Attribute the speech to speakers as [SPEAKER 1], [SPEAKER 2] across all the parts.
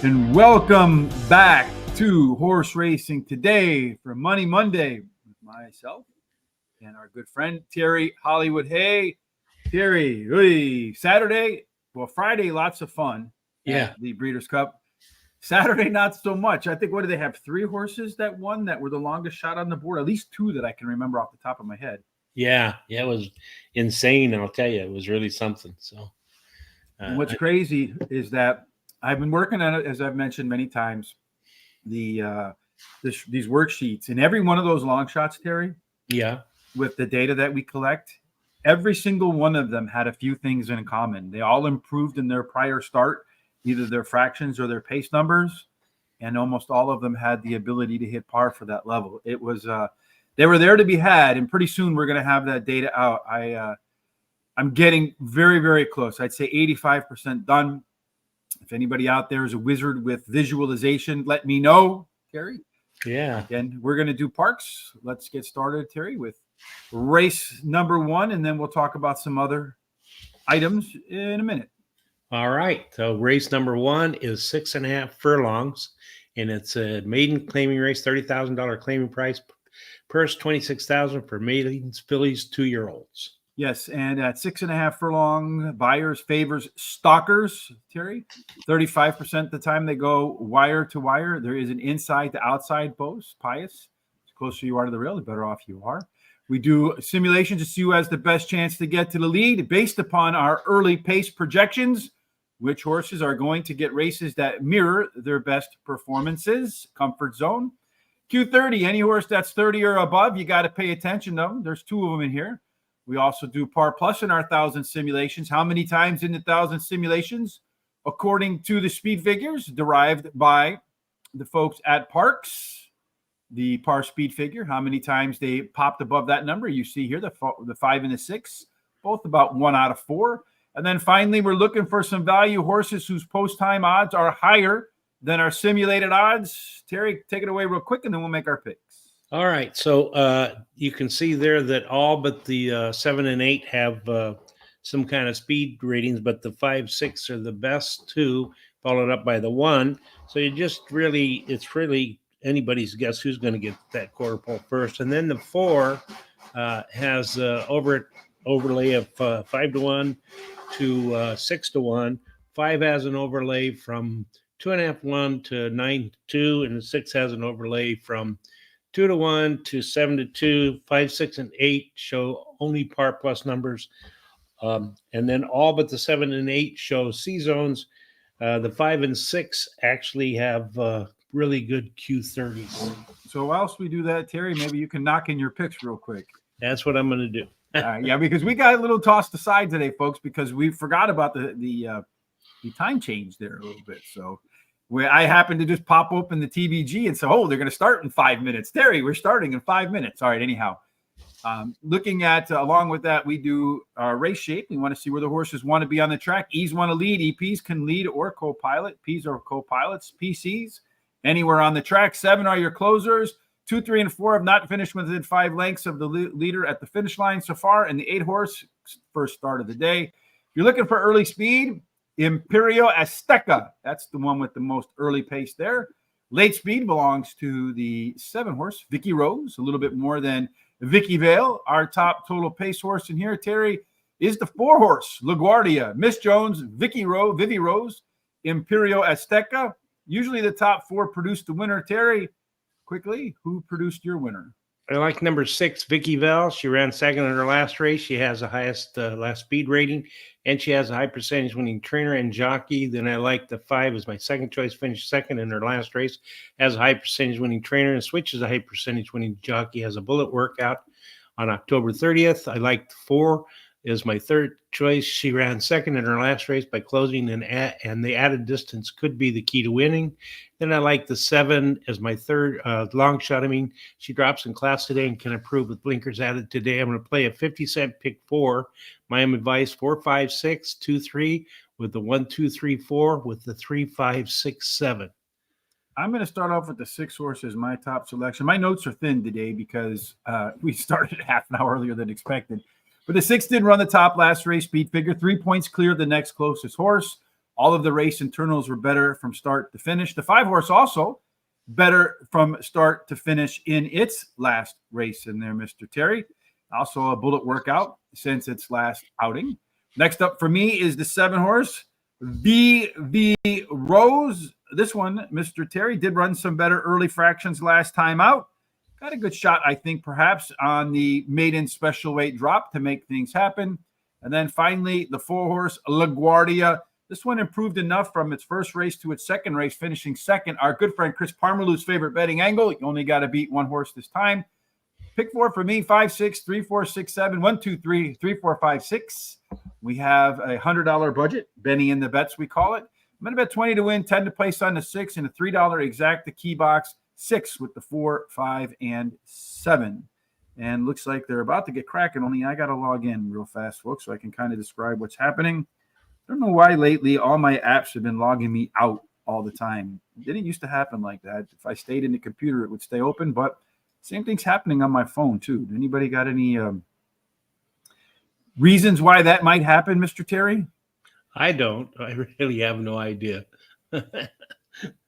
[SPEAKER 1] And welcome back to Horse Racing Today for Money Monday with myself and our good friend Terry Hollywood. Hey, Terry, Saturday, Friday, lots of fun at the Breeders' Cup. Saturday, not so much. I think, what do they have? 3 horses that won that were the longest shot on the board? At least 2 that I can remember off the top of my head.
[SPEAKER 2] Yeah, it was insane. I'll tell you, it was really something. So,
[SPEAKER 1] and what's crazy is that I've been working on it, as I've mentioned many times, these worksheets, and every one of those long shots, Terry.
[SPEAKER 2] Yeah.
[SPEAKER 1] With the data that we collect, every single one of them had a few things in common. They all improved in their prior start, either their fractions or their pace numbers, and almost all of them had the ability to hit par for that level. It was they were there to be had, and pretty soon we're going to have that data out. I'm getting very, very close. I'd say 85% done. If anybody out there is a wizard with visualization, let me know, Terry.
[SPEAKER 2] Yeah.
[SPEAKER 1] And we're going to do Parx. Let's get started, Terry, with race number 1, and then we'll talk about some other items in a minute.
[SPEAKER 2] All right. So race number 1 is 6.5 furlongs, and it's a maiden claiming race, $30,000 claiming price, purse $26,000 for maidens, fillies, 2-year-olds.
[SPEAKER 1] Yes, and at 6.5 furlong, buyers favors stalkers, Terry. 35% of the time they go wire to wire. There is an inside to outside post, Pius. The closer you are to the rail, the better off you are. We do simulations to see who has the best chance to get to the lead based upon our early pace projections, which horses are going to get races that mirror their best performances. Comfort zone. Q30, any horse that's 30 or above, you got to pay attention, though. There's 2 of them in here. We also do par plus in our 1,000 simulations. How many times in the 1,000 simulations? According to the speed figures derived by the folks at Parx, the par speed figure, how many times they popped above that number. You see here the 5 and the 6, both about 1 out of 4. And then finally, we're looking for some value horses whose post-time odds are higher than our simulated odds. Terry, take it away real quick, and then we'll make our picks.
[SPEAKER 2] All right. So you can see there that all but the 7 and 8 have some kind of speed ratings, but the 5, 6 are the best 2, followed up by the 1. So it's really anybody's guess who's going to get that quarter pole first. And then the 4 has overlay of 5-1 to 6-1. 5 has an overlay from 2.5-1 to 9-2, and the 6 has an overlay from 2-1 to 7-2. 5, 6, and 8 show only par plus numbers. And then all but the 7 and 8 show C zones. The 5 and 6 actually have really good Q30s.
[SPEAKER 1] So whilst we do that, Terry, maybe you can knock in your picks real quick.
[SPEAKER 2] That's what I'm going to do.
[SPEAKER 1] Yeah, because we got a little tossed aside today, folks, because we forgot about the time change there a little bit. So I happened to just pop open the TVG and say, oh, they're going to start in 5 minutes. Terry, we're starting in 5 minutes. All right, anyhow. Looking at, along with that, we do race shape. We want to see where the horses want to be on the track. E's want to lead. EPs can lead or co-pilot. P's are co-pilots. PCs, anywhere on the track. 7 are your closers. 2, 3, and 4 have not finished within 5 lengths of the leader at the finish line so far. And the 8 horse, first start of the day. If you're looking for early speed, Imperio Azteca, that's the one with the most early pace there. Late speed belongs to the 7 horse, Vicky Rose, a little bit more than Vicky Vale. Our top total pace horse in here, Terry, is the 4 horse, LaGuardia, Miss Jones, Vivi Rose, Imperio Azteca. Usually the top 4 produce the winner. Terry, quickly, who produced your winner?
[SPEAKER 2] I like number 6, Vicky Vale. She ran second in her last race. She has the highest last speed rating, and she has a high percentage winning trainer and jockey. Then I like the 5 as my second choice, finished second in her last race, has a high percentage winning trainer, and switches a high percentage winning jockey, has a bullet workout on October 30th. I like the 4 is my third choice. She ran second in her last race by closing, and the added distance could be the key to winning. Then I like the 7 as my third long shot. I mean, she drops in class today and can improve with blinkers added today. I'm going to play a 50-cent pick 4. Miami Vice 4, 5, 6, 2, 3 with the 1, 2, 3, 4 with the 3, 5, 6, 7.
[SPEAKER 1] I'm going to start off with the 6 horse as my top selection. My notes are thin today because we started half an hour earlier than expected. But the 6 did run the top last race speed figure, 3 points clear the next closest horse. All of the race internals were better from start to finish. The 5-horse also better from start to finish in its last race in there, Mr. Terry. Also a bullet workout since its last outing. Next up for me is the 7-horse, VV Rose. This one, Mr. Terry, did run some better early fractions last time out. Got a good shot, I think, perhaps on the maiden special weight drop to make things happen. And then finally, the 4-horse, LaGuardia. This one improved enough from its first race to its second race, finishing second. Our good friend Chris Parmalou's favorite betting angle. You only got to beat one horse this time. Pick 4 for me, 5, 6, 3, 4, 6, 7, 1, 2, 3, 3, 4, 5, 6. We have a $100 budget. Benny in the bets, we call it. I'm going to bet 20 to win, 10 to place on the 6, and a $3 exacta key box, 6 with the 4, 5, and 7. And looks like they're about to get cracking, only I got to log in real fast, folks, so I can kind of describe what's happening. I don't know why lately all my apps have been logging me out all the time. It didn't used to happen like that. If I stayed in the computer, it would stay open, but same thing's happening on my phone too. Anybody got any reasons why that might happen, Mr. Terry?
[SPEAKER 2] I don't. I really have no idea.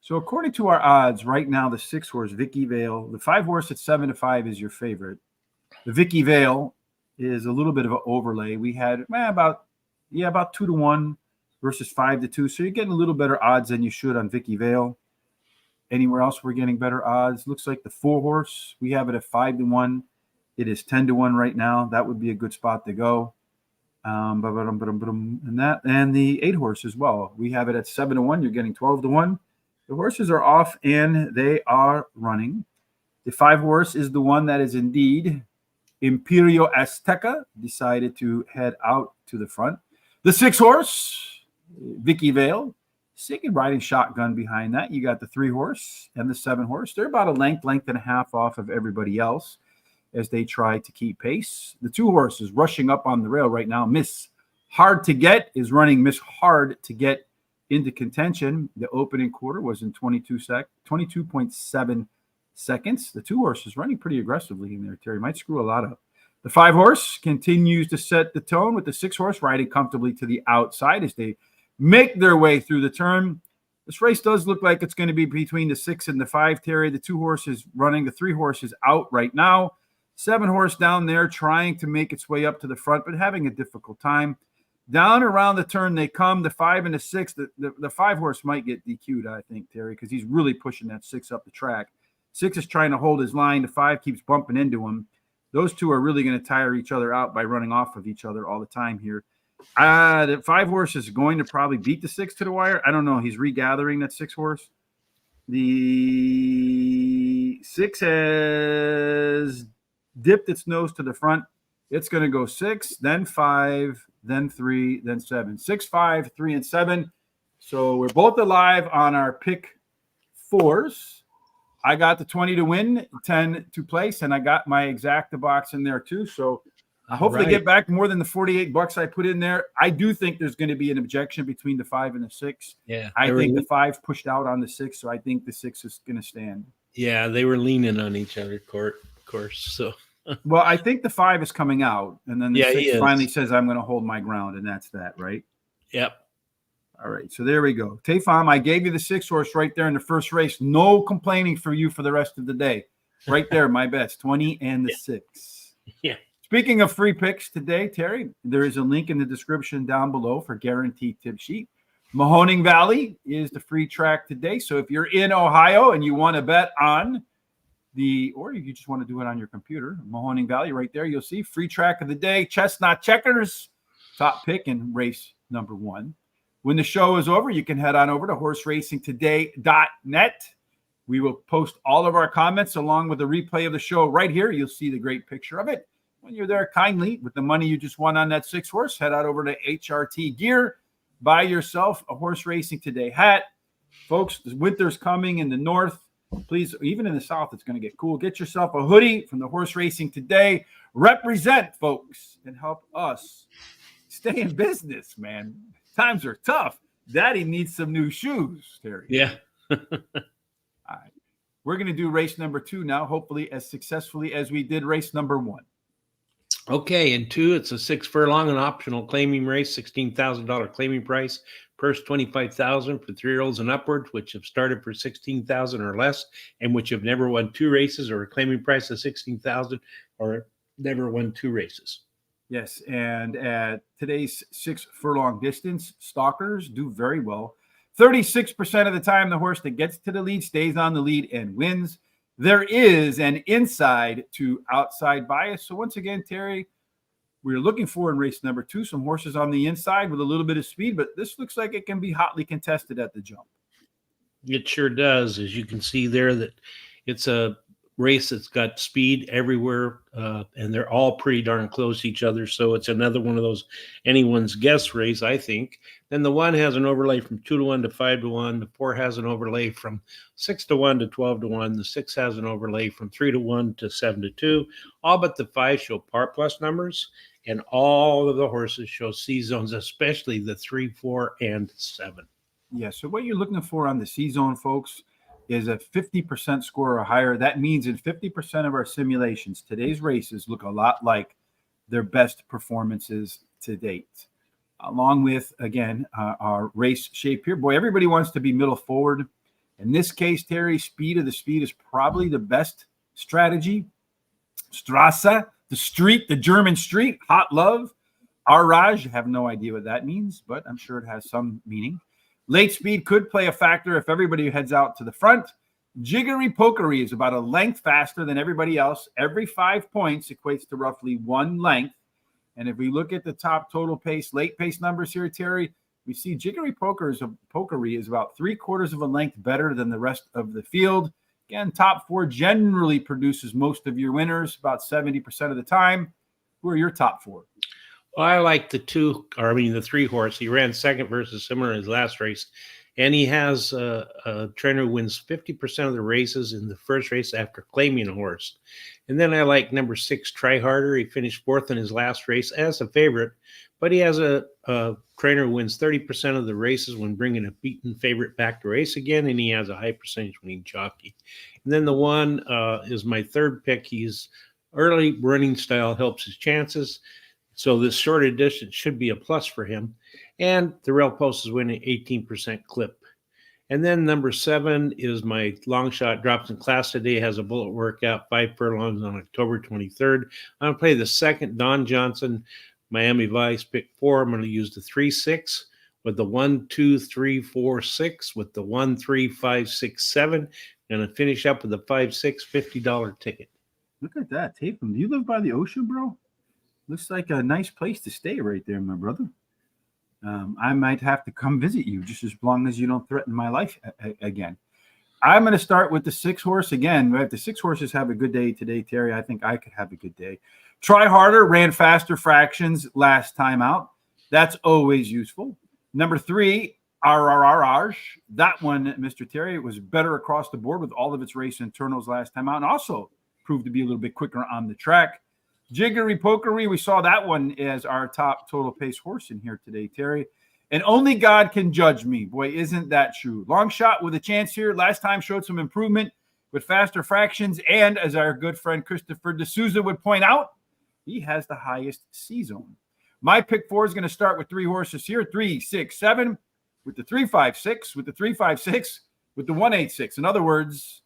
[SPEAKER 1] So according to our odds right now, the 6-horse Vicky Vale, the 5-horse at 7 to 5 is your favorite. The Vicky Vale is a little bit of an overlay. We had about 2 to 1 versus 5 to 2. So you're getting a little better odds than you should on Vicky Vale. Anywhere else we're getting better odds? Looks like the 4-horse, we have it at 5 to 1. It is 10 to 1 right now. That would be a good spot to go. And the 8-horse as well. We have it at 7 to 1. You're getting 12 to 1. The horses are off and they are running. The 5-horse is the one that is indeed Imperio Azteca, decided to head out to the front. The 6-horse, Vicky Vale, second riding shotgun behind that. You got the 3-horse and the 7-horse. They're about a length and a half off of everybody else as they try to keep pace. The 2-horse is rushing up on the rail right now. Miss Hard to Get is running Miss Hard to Get into contention. The opening quarter was in 22.7 seconds. The 2-horse is running pretty aggressively in there, Terry. Might screw a lot up. The 5-horse continues to set the tone with the 6-horse riding comfortably to the outside as they make their way through the turn. This race does look like it's going to be between the 6 and the 5, Terry. The 2-horse is running. The 3-horse is out right now. 7-horse down there trying to make its way up to the front, but having a difficult time. Down around the turn they come. The 5 and the 6. The 5-horse might get DQ'd, I think, Terry, because he's really pushing that 6 up the track. 6 is trying to hold his line. The 5 keeps bumping into him. Those two are really going to tire each other out by running off of each other all the time here. The 5-horse is going to probably beat the 6 to the wire. I don't know. He's regathering that 6-horse. The 6 has dipped its nose to the front. It's going to go 6, then 5, then 3, then 7. 6, 5, 3, and 7. So we're both alive on our pick 4s. I got the 20 to win, 10 to place, and I got my exacta box in there too. So I hopefully get back more than the $48 I put in there. I do think there's going to be an objection between the 5 and the 6.
[SPEAKER 2] Yeah,
[SPEAKER 1] I think the 5 pushed out on the 6, so I think the 6 is going to stand.
[SPEAKER 2] Yeah, they were leaning on each other, of course. So,
[SPEAKER 1] well, I think the 5 is coming out, and then the 6 finally
[SPEAKER 2] is.
[SPEAKER 1] says, "I'm going to hold my ground," and that's that, right?
[SPEAKER 2] Yep.
[SPEAKER 1] All right, so there we go. Tefam, I gave you the 6-horse right there in the first race. No complaining for you for the rest of the day. Right there, my best, 20 and the 6.
[SPEAKER 2] Yeah.
[SPEAKER 1] Speaking of free picks today, Terry, there is a link in the description down below for guaranteed tip sheet. Mahoning Valley is the free track today. So if you're in Ohio and you want to bet on or you just want to do it on your computer, Mahoning Valley right there, you'll see free track of the day, Chestnut Checkers, top pick in race number 1. When the show is over, you can head on over to horseracingtoday.net. We will post all of our comments along with the replay of the show right here. You'll see the great picture of it. When you're there kindly with the money you just won on that 6-horse, head out over to HRT Gear, buy yourself a Horse Racing Today hat. Folks, the winter's coming in the north. Please, even in the south, it's going to get cool. Get yourself a hoodie from the Horse Racing Today. Represent, folks, and help us stay in business, man. Times are tough. Daddy needs some new shoes, Terry.
[SPEAKER 2] Yeah.
[SPEAKER 1] All right. We're going to do race number 2 now, hopefully as successfully as we did race number 1.
[SPEAKER 2] Okay, and 2, it's a 6 furlong and optional claiming race, $16,000 claiming price. Purse 25,000 for 3-year-olds and upwards, which have started for 16,000 or less, and which have never won 2 races, or a claiming price of 16,000, or never won 2 races.
[SPEAKER 1] Yes, and at today's 6 furlong distance, stalkers do very well. 36% of the time, the horse that gets to the lead stays on the lead and wins. There is an inside to outside bias. So once again, Terry, we're looking for in race number 2 some horses on the inside with a little bit of speed, but this looks like it can be hotly contested at the jump.
[SPEAKER 2] It sure does. As you can see there, that it's a race that's got speed everywhere, and they're all pretty darn close to each other. So it's another one of those anyone's guess race, I think. Then the 1 has an overlay from 2-1 to 5-1. The 4 has an overlay from 6-1 to 12-1. The 6 has an overlay from 3-1 to 7-2. All but the 5 show par plus numbers, and all of the horses show C zones, especially the 3, 4, and 7.
[SPEAKER 1] Yeah, so what you're looking for on the C zone, folks, is a 50% score or higher. That means in 50% of our simulations, today's races look a lot like their best performances to date. Along with, again, our race shape here. Boy, everybody wants to be middle forward. In this case, Terry, speed of the speed is probably the best strategy. Strasse, the street, the German street, hot love. Arrage, have no idea what that means, but I'm sure it has some meaning. Late speed could play a factor if everybody heads out to the front. Jiggery Pokery is about a length faster than everybody else. Every 5 points equates to roughly 1 length. And if we look at the top total pace, late pace numbers here, Terry, we see Jiggery Pokery is about 3/4 of a length better than the rest of the field. Again, top 4 generally produces most of your winners, about 70% of the time. Who are your top 4?
[SPEAKER 2] Well, I like the 3 horse. He ran second versus similar in his last race. And he has a trainer who wins 50% of the races in the first race after claiming a horse. And then I like number 6, Try Harder. He finished 4th in his last race as a favorite, but he has a trainer who wins 30% of the races when bringing a beaten favorite back to race again, and he has a high percentage winning jockey. And then the 1 is my 3rd pick. He's early running style helps his chances. So this shorter distance should be a plus for him. And the rail post is winning 18% clip. And then number 7 is my long shot. Drops in class today. Has a bullet workout, 5 furlongs on October 23rd. I'm going to play the 2nd, Don Johnson, Miami Vice, pick 4. I'm going to use the 3-6 with the 1, 2, 3, 4, 6 with the 1, 3, 5, 6, 7. Going to finish up with the 5-6 $50 ticket.
[SPEAKER 1] Look at that. Tatum, do you live by the ocean, bro? Looks like a nice place to stay right there, my brother. I might have to come visit you just as long as you don't threaten my life again. I'm going to start with the 6 horse again. If the 6 horses have a good day today, Terry, I think I could have a good day. Try Harder ran faster fractions last time out. That's always useful. Number 3, RRRRage. That one, Mr. Terry, was better across the board with all of its race internals last time out, and also proved to be a little bit quicker on the track. Jiggery Pokery, we saw that one as our top total pace horse in here today, Terry. And only God can judge me. Boy, isn't that true? Long shot with a chance here. Last time showed some improvement with faster fractions. And as our good friend Christopher D'Souza would point out, he has the highest C zone. My pick 4 is going to start with 3 horses here. 3, 6, 7 with the 3, 5, 6 with the 3, 5, 6 with the 1, 8, 6. In other words,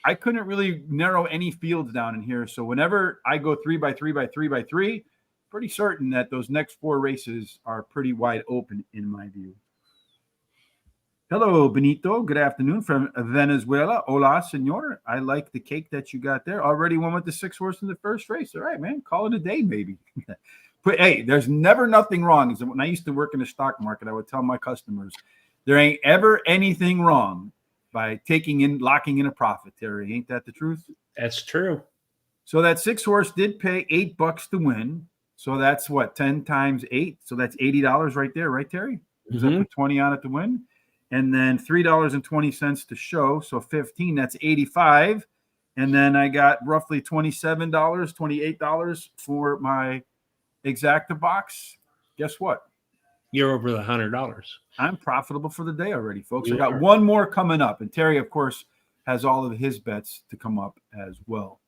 [SPEAKER 1] I couldn't really narrow any fields down in here. So whenever I go 3 by 3 by 3 by 3, pretty certain that those next 4 races are pretty wide open in my view. Hello, Benito. Good afternoon from Venezuela. Hola, senor. I like the cake that you got there. Already won with the 6 horse in the first race. All right, man. Call it a day, maybe. But hey, there's never nothing wrong. When I used to work in the stock market, I would tell my customers, there ain't ever anything wrong by locking in a profit, Terry. Ain't that the truth?
[SPEAKER 2] That's true.
[SPEAKER 1] So that 6 horse did pay $8 to win. So that's what, 10 times 8. So that's $80 right there, right, Terry? Because I put 20 on it to win. And then $3.20 to show. So 15, that's 85. And then I got roughly $27, $28 for my exacta box. Guess what?
[SPEAKER 2] You're over the $100.
[SPEAKER 1] I'm profitable for the day already, folks.
[SPEAKER 2] You
[SPEAKER 1] I got
[SPEAKER 2] are.
[SPEAKER 1] one more coming up. And Terry, of course, has all of his bets to come up as well.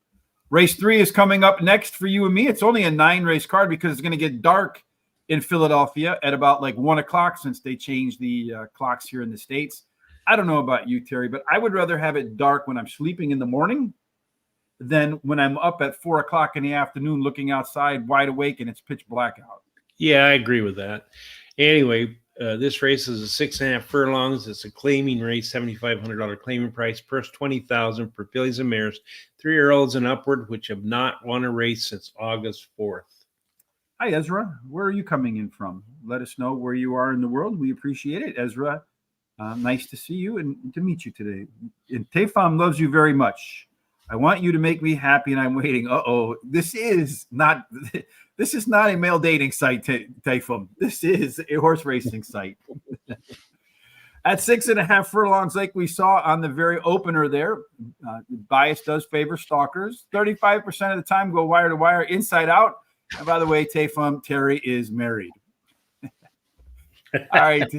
[SPEAKER 1] Race 3 is coming up next for you and me. It's only a 9-race card because it's going to get dark in Philadelphia at about like 1 o'clock since they changed the clocks here in the States. I don't know about you, Terry, but I would rather have it dark when I'm sleeping in the morning than when I'm up at 4 o'clock in the afternoon looking outside wide awake and it's pitch black out.
[SPEAKER 2] Yeah, I agree with that. Anyway, this race is a 6.5 furlongs. It's a claiming race, $7,500 claiming price, purse $20,000 for fillies and mares, 3-year-olds and upward, which have not won a race since August 4th.
[SPEAKER 1] Hi, Ezra. Where are you coming in from? Let us know where you are in the world. We appreciate it, Ezra. Nice to see you and to meet you today. And Tefam loves you very much. I want you to make me happy, and I'm waiting. This is not a male dating site, Tefam. This is a horse racing site. At 6.5 furlongs, like we saw on the very opener there, bias does favor stalkers. 35% of the time go wire to wire, inside out. And by the way, Terry is married. All right.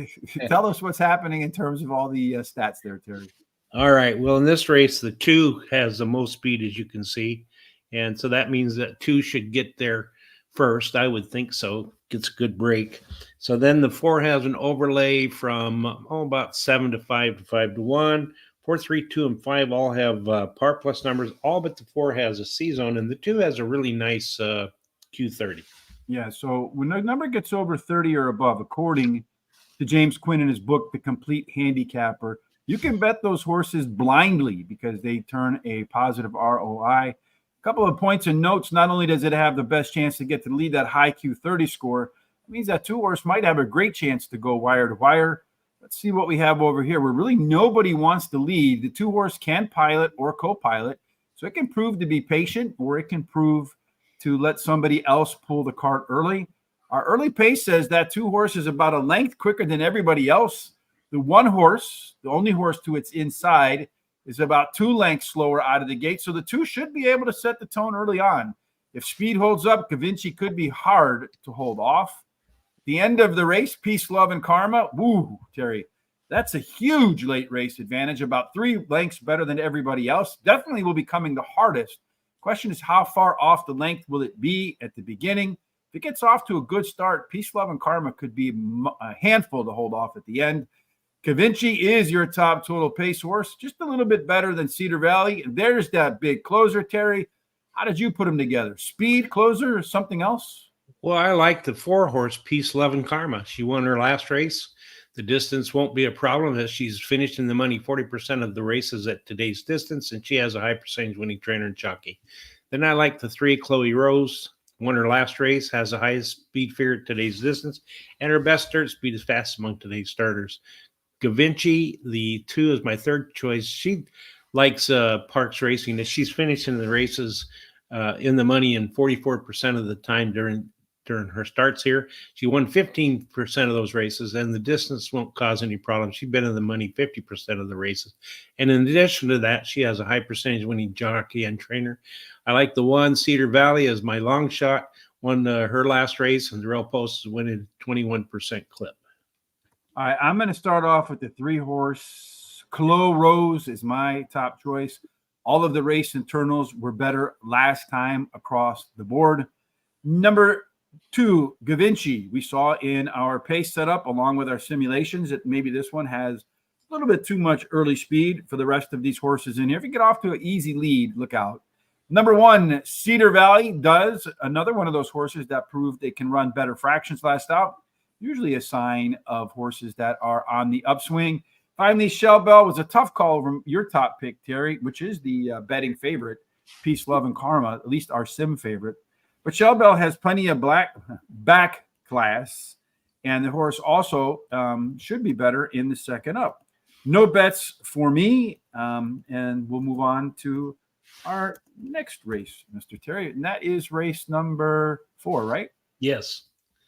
[SPEAKER 1] Tell us what's happening in terms of all the stats there, Terry.
[SPEAKER 2] All right. Well, in this race, the 2 has the most speed, as you can see. And so that means that 2 should get there first. I would think so. Gets a good break. So then the 4 has an overlay from about 7 to 5 to 5 to 1. 4, 3, 2, and 5 all have par plus numbers. All but the 4 has a C zone, and the 2 has a really nice Q30.
[SPEAKER 1] Yeah, so when the number gets over 30 or above, according to James Quinn in his book, The Complete Handicapper, you can bet those horses blindly because they turn a positive ROI. A couple of points and notes. Not only does it have the best chance to get to lead that high Q30 score, it means that 2 horse might have a great chance to go wire to wire. Let's see what we have over here, where really nobody wants to lead. The 2 horse can pilot or co-pilot, so it can prove to be patient, or it can prove to let somebody else pull the cart early. Our early pace says that 2 horse is about a length quicker than everybody else. The 1 horse, the only horse to its inside, is about 2 lengths slower out of the gate. So the 2 should be able to set the tone early on. If speed holds up, Gavinci could be hard to hold off. The end of the race, Peace, Love, and Karma. Woo, Terry. That's a huge late race advantage, about 3 lengths better than everybody else. Definitely will be coming the hardest. Question is, how far off the length will it be at the beginning? If it gets off to a good start, Peace, Love, and Karma could be a handful to hold off at the end. Gavinci is your top total pace horse, just a little bit better than Cedar Valley. There's that big closer, Terry. How did you put them together? Speed, closer, or something else?
[SPEAKER 2] Well, I like the 4 horse, Peace, Love, and Karma. She won her last race. The distance won't be a problem as she's finished in the money 40% of the races at today's distance, and she has a high percentage winning trainer and jockey. Then I like the 3, Chloe Rose. Won her last race, has the highest speed figure at today's distance, and her best start speed is fast among today's starters. Gavinci, the 2, is my third choice. She likes Parx racing. She's finishing the races in the money in 44% of the time during her starts here. She won 15% of those races, and the distance won't cause any problems. She's been in the money 50% of the races. And in addition to that, she has a high percentage winning jockey and trainer. I like the 1, Cedar Valley, as my long shot. Won her last race, and the rail post is winning 21% clip.
[SPEAKER 1] All right, I'm going to start off with the 3 horse. Chloe Rose is my top choice. All of the race internals were better last time across the board. Number 2, Gavinci. We saw in our pace setup along with our simulations that maybe this one has a little bit too much early speed for the rest of these horses in here. If you get off to an easy lead, look out. Number 1, Cedar Valley does. Another one of those horses that proved they can run better fractions last out. Usually a sign of horses that are on the upswing. Finally, Shell Bell was a tough call from your top pick, Terry, which is the betting favorite, Peace, Love, and Karma, at least our sim favorite. But Shell Bell has plenty of back class, and the horse also should be better in the second up. No bets for me, and we'll move on to our next race, Mr. Terry, and that is race number 4, right?
[SPEAKER 2] Yes.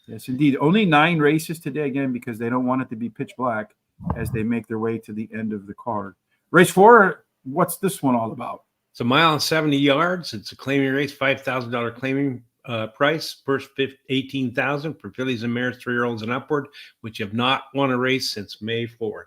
[SPEAKER 1] Yes, indeed. Only 9 races today, again, because they don't want it to be pitch black as they make their way to the end of the card. Race 4, what's this one all about?
[SPEAKER 2] It's a mile and 70 yards. It's a claiming race, $5,000 claiming price. First $18,000 for fillies and mares, 3-year-olds and upward, which have not won a race since May 4th.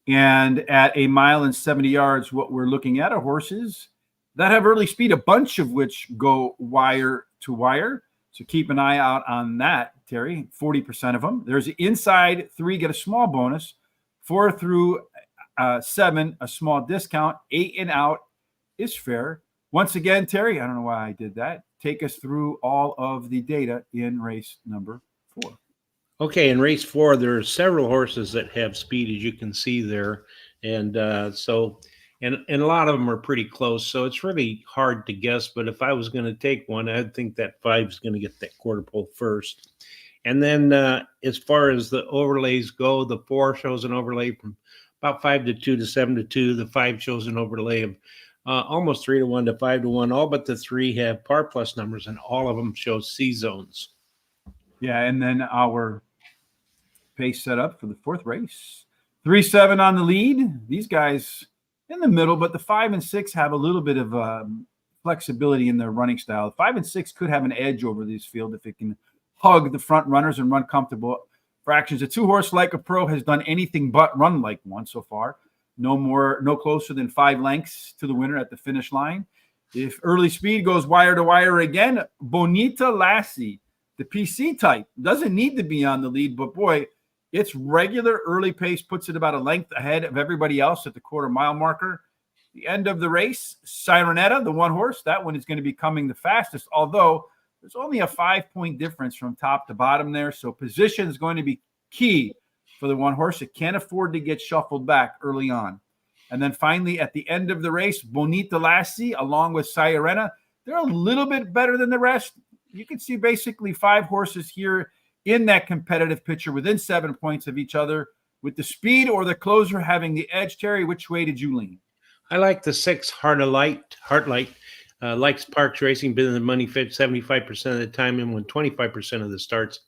[SPEAKER 1] And at a mile and 70 yards, what we're looking at are horses that have early speed, a bunch of which go wire to wire. So keep an eye out on that, Terry. 40% of them. There's inside 3 get a small bonus. 4 through 7, a small discount. 8 and out is fair. Once again, Terry, I don't know why I did that. Take us through all of the data in race number 4.
[SPEAKER 2] Okay, in race 4, there are several horses that have speed, as you can see there, and and a lot of them are pretty close. So it's really hard to guess. But if I was going to take one, I'd think that 5 is going to get that quarter pole first. And then as far as the overlays go, the 4 shows an overlay from about 5-2 to 7-2. The 5 shows an overlay of almost 3-1 to 5-1. All but the 3 have par plus numbers, and all of them show C zones.
[SPEAKER 1] Yeah, and then our pace set up for the 4th race. 3-7 on the lead. These guys in the middle, but the 5 and 6 have a little bit of flexibility in their running style. 5 and 6 could have an edge over this field if it can hug the front runners and run comfortable fractions. A 2-horse Like a Pro has done anything but run like one so far. No closer than 5 lengths to the winner at the finish line. If early speed goes wire to wire again, Bonita Lassie, the PC type, doesn't need to be on the lead, but boy, its regular early pace puts it about a length ahead of everybody else at the quarter-mile marker. The end of the race, Sirenetta, the 1-horse, that one is going to be coming the fastest, although there's only a 5-point difference from top to bottom there, so position is going to be key for the 1-horse. It can't afford to get shuffled back early on. And then finally, at the end of the race, Bonita Lassie, along with Sirenetta, they're a little bit better than the rest. You can see basically 5 horses here in that competitive picture within 7 points of each other, with the speed or the closer having the edge. Terry, which way did you lean?
[SPEAKER 2] I like the 6 Heartlight. Likes Parx Racing, been in the money fit 75% of the time and won 25% of the starts.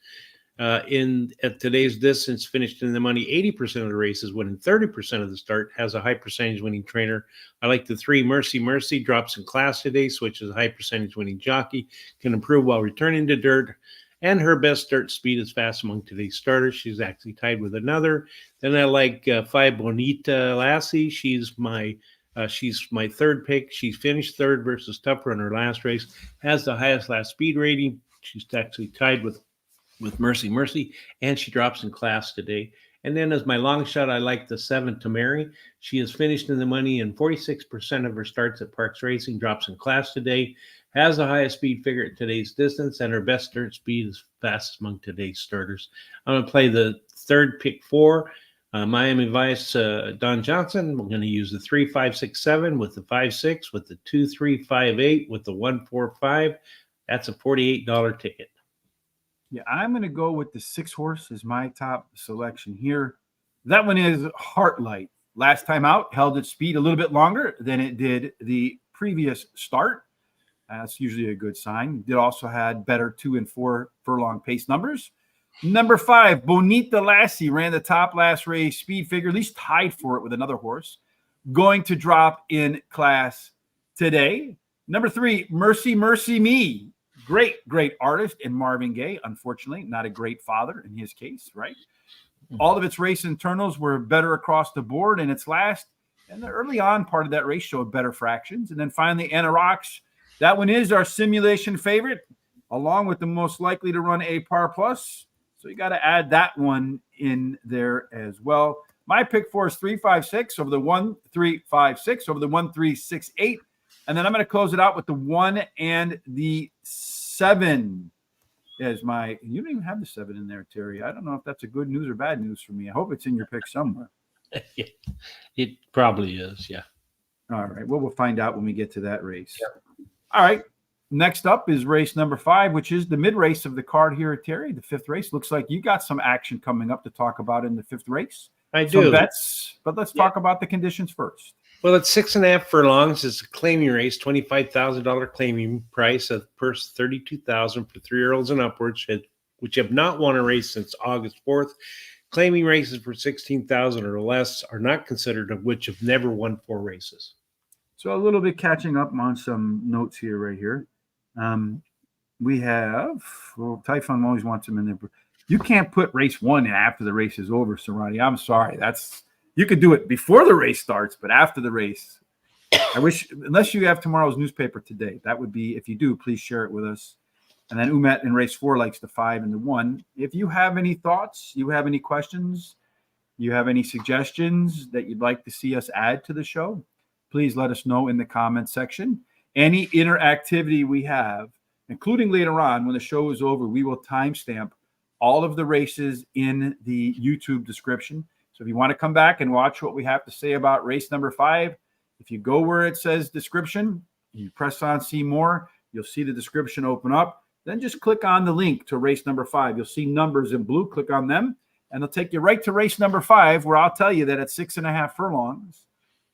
[SPEAKER 2] At today's distance, finished in the money 80% of the races, winning 30% of the start, has a high percentage winning trainer. I like the 3 Mercy, drops in class today, switches a high percentage winning jockey, can improve while returning to dirt, and her best start speed is fast among today's starters. She's actually tied with another. Then I like 5 Bonita Lassie. She's my 3rd pick. She finished 3rd versus Tupper in her last race, has the highest last speed rating. She's actually tied with Mercy, and she drops in class today. And then as my long shot, I like the 7 Tamari. She has finished in the money in 46% of her starts at Parx Racing, drops in class today, has the highest speed figure at today's distance, and her best start speed is fastest among today's starters. I'm going to play the 3rd pick 4, Miami Vice, Don Johnson. We're going to use the 3-5-6-7 with the 5-6, with the 2-3-5-8, with the 1-4-5. That's a $48 ticket.
[SPEAKER 1] Yeah, I'm going to go with the 6-horse as my top selection here. That one is Heartlight. Last time out, held its speed a little bit longer than it did the previous start. That's usually a good sign. It also had better 2 and 4 furlong pace numbers. Number 5, Bonita Lassie, ran the top last race, speed figure, at least tied for it with another horse. Going to drop in class today. Number 3, Mercy Me. Great artist in Marvin Gaye. Unfortunately, not a great father in his case, right? All of its race internals were better across the board in its last. And the early on part of that race showed better fractions. And then finally, Anna Rocks. That one is our simulation favorite, along with the most likely to run a par plus. So you got to add that one in there as well. My pick 4 is 3-5-6 over the 1-3-5-6 over the 1-3-6-8. And then I'm going to close it out with the 1 and the 7 as my. You don't even have the 7 in there, Terry. I don't know if that's a good news or bad news for me. I hope it's in your pick somewhere.
[SPEAKER 2] It probably is, yeah.
[SPEAKER 1] All right. Well, we'll find out when we get to that race.
[SPEAKER 2] Yep.
[SPEAKER 1] All right. Next up is race number 5, which is the mid race of the card here at Terry, the 5th race. Looks like you got some action coming up to talk about in the 5th race.
[SPEAKER 2] I do.
[SPEAKER 1] Some bets, but let's talk about the conditions first.
[SPEAKER 2] Well, it's 6.5 furlongs. It's a claiming race, $25,000 claiming price, of purse $32,000 for 3-year-olds and upwards, which have not won a race since August 4th. Claiming races for $16,000 or less are not considered, of which have never won 4 races.
[SPEAKER 1] So a little bit catching up on some notes here, right here. We have, well, Typhon always wants them in there. You can't put race 1 after the race is over, Serrani. I'm sorry. You could do it before the race starts, but after the race, I wish, unless you have tomorrow's newspaper today, that would be, if you do, please share it with us. And then Umet in race 4 likes the 5 and the 1. If you have any thoughts, you have any questions, you have any suggestions that you'd like to see us add to the show, please let us know in the comments section. Any interactivity we have, including later on when the show is over, we will timestamp all of the races in the YouTube description. So if you want to come back and watch what we have to say about race number 5, if you go where it says description, you press on see more, you'll see the description open up. Then just click on the link to race number 5. You'll see numbers in blue. Click on them, and they'll take you right to race number 5, where I'll tell you that at 6.5 furlongs,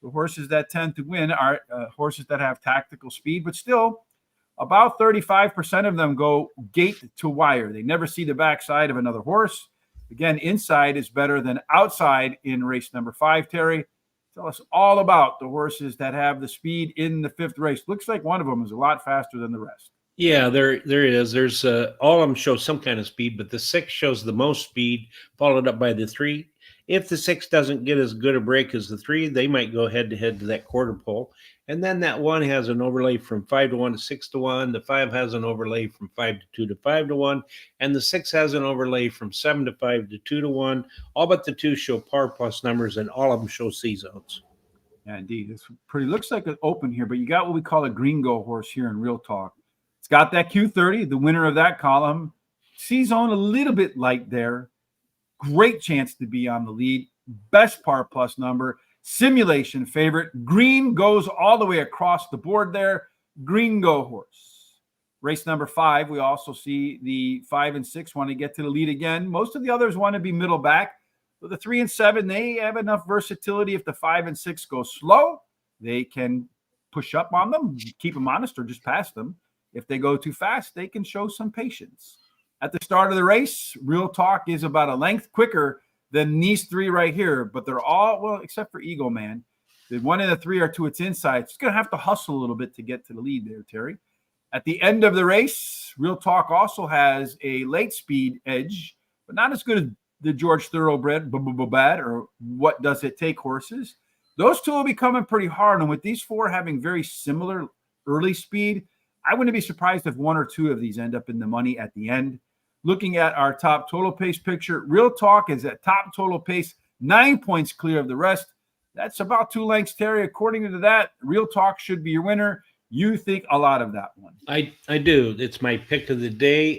[SPEAKER 1] the horses that tend to win are horses that have tactical speed, but still about 35% of them go gate to wire. They never see the backside of another horse. Again, inside is better than outside in race number 5, Terry. Tell us all about the horses that have the speed in the 5th race. Looks like one of them is a lot faster than the rest.
[SPEAKER 2] Yeah, there is. There's all of them show some kind of speed, but the 6 shows the most speed, followed up by the 3. If the 6 doesn't get as good a break as the 3, they might go head to head to that quarter pole. And then that 1 has an overlay from 5 to 1 to 6 to 1. The 5 has an overlay from 5 to 2 to 5 to 1. And the 6 has an overlay from 7 to 5 to 2 to 1. All but the 2 show par plus numbers, and all of them show C zones.
[SPEAKER 1] Yeah, indeed. It's pretty, looks like an open here, but you got what we call a green go horse here in Real Talk. It's got that Q30, the winner of that column. C zone a little bit light there. Great chance to be on the lead. Best par plus number. Simulation favorite. Green goes all the way across the board there. Green go horse. Race number 5, we also see the 5 and 6 want to get to the lead again. Most of the others want to be middle back. But the 3 and 7, they have enough versatility. If the 5 and 6 go slow, they can push up on them, keep them honest, or just pass them. If they go too fast, they can show some patience. At the start of the race, Real Talk is about a length quicker than these 3 right here, but they're all, well, except for Eagle Man. The 1 and the 3 are to its inside. It's going to have to hustle a little bit to get to the lead there, Terry. At the end of the race, Real Talk also has a late speed edge, but not as good as the George Thoroughbred, bad, or What Does It Take horses. Those 2 will be coming pretty hard, and with these 4 having very similar early speed, I wouldn't be surprised if 1 or 2 of these end up in the money at the end. Looking at our top total pace picture, Real Talk is at top total pace, 9 points clear of the rest. That's about 2 lengths, Terry. According to that, Real Talk should be your winner. You think a lot of that one.
[SPEAKER 2] I do. It's my pick of the day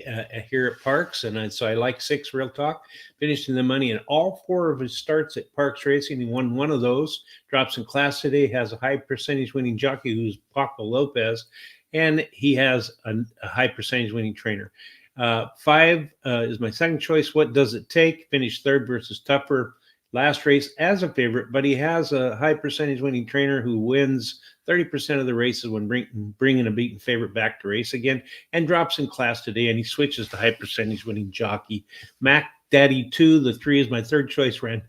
[SPEAKER 2] here at Parx, and so I like 6 Real Talk. Finished in the money in all 4 of his starts at Parx Racing. He won 1 of those. Drops in class today. Has a high percentage winning jockey who's Paco Lopez, and he has a high percentage winning trainer. 5 is my second choice. What Does It Take? Finished 3rd versus Tupper last race as a favorite, but he has a high percentage winning trainer who wins 30% of the races when bringing a beaten favorite back to race again, and drops in class today, and he switches to high percentage winning jockey. Mac Daddy 2, the 3 is my third choice, ran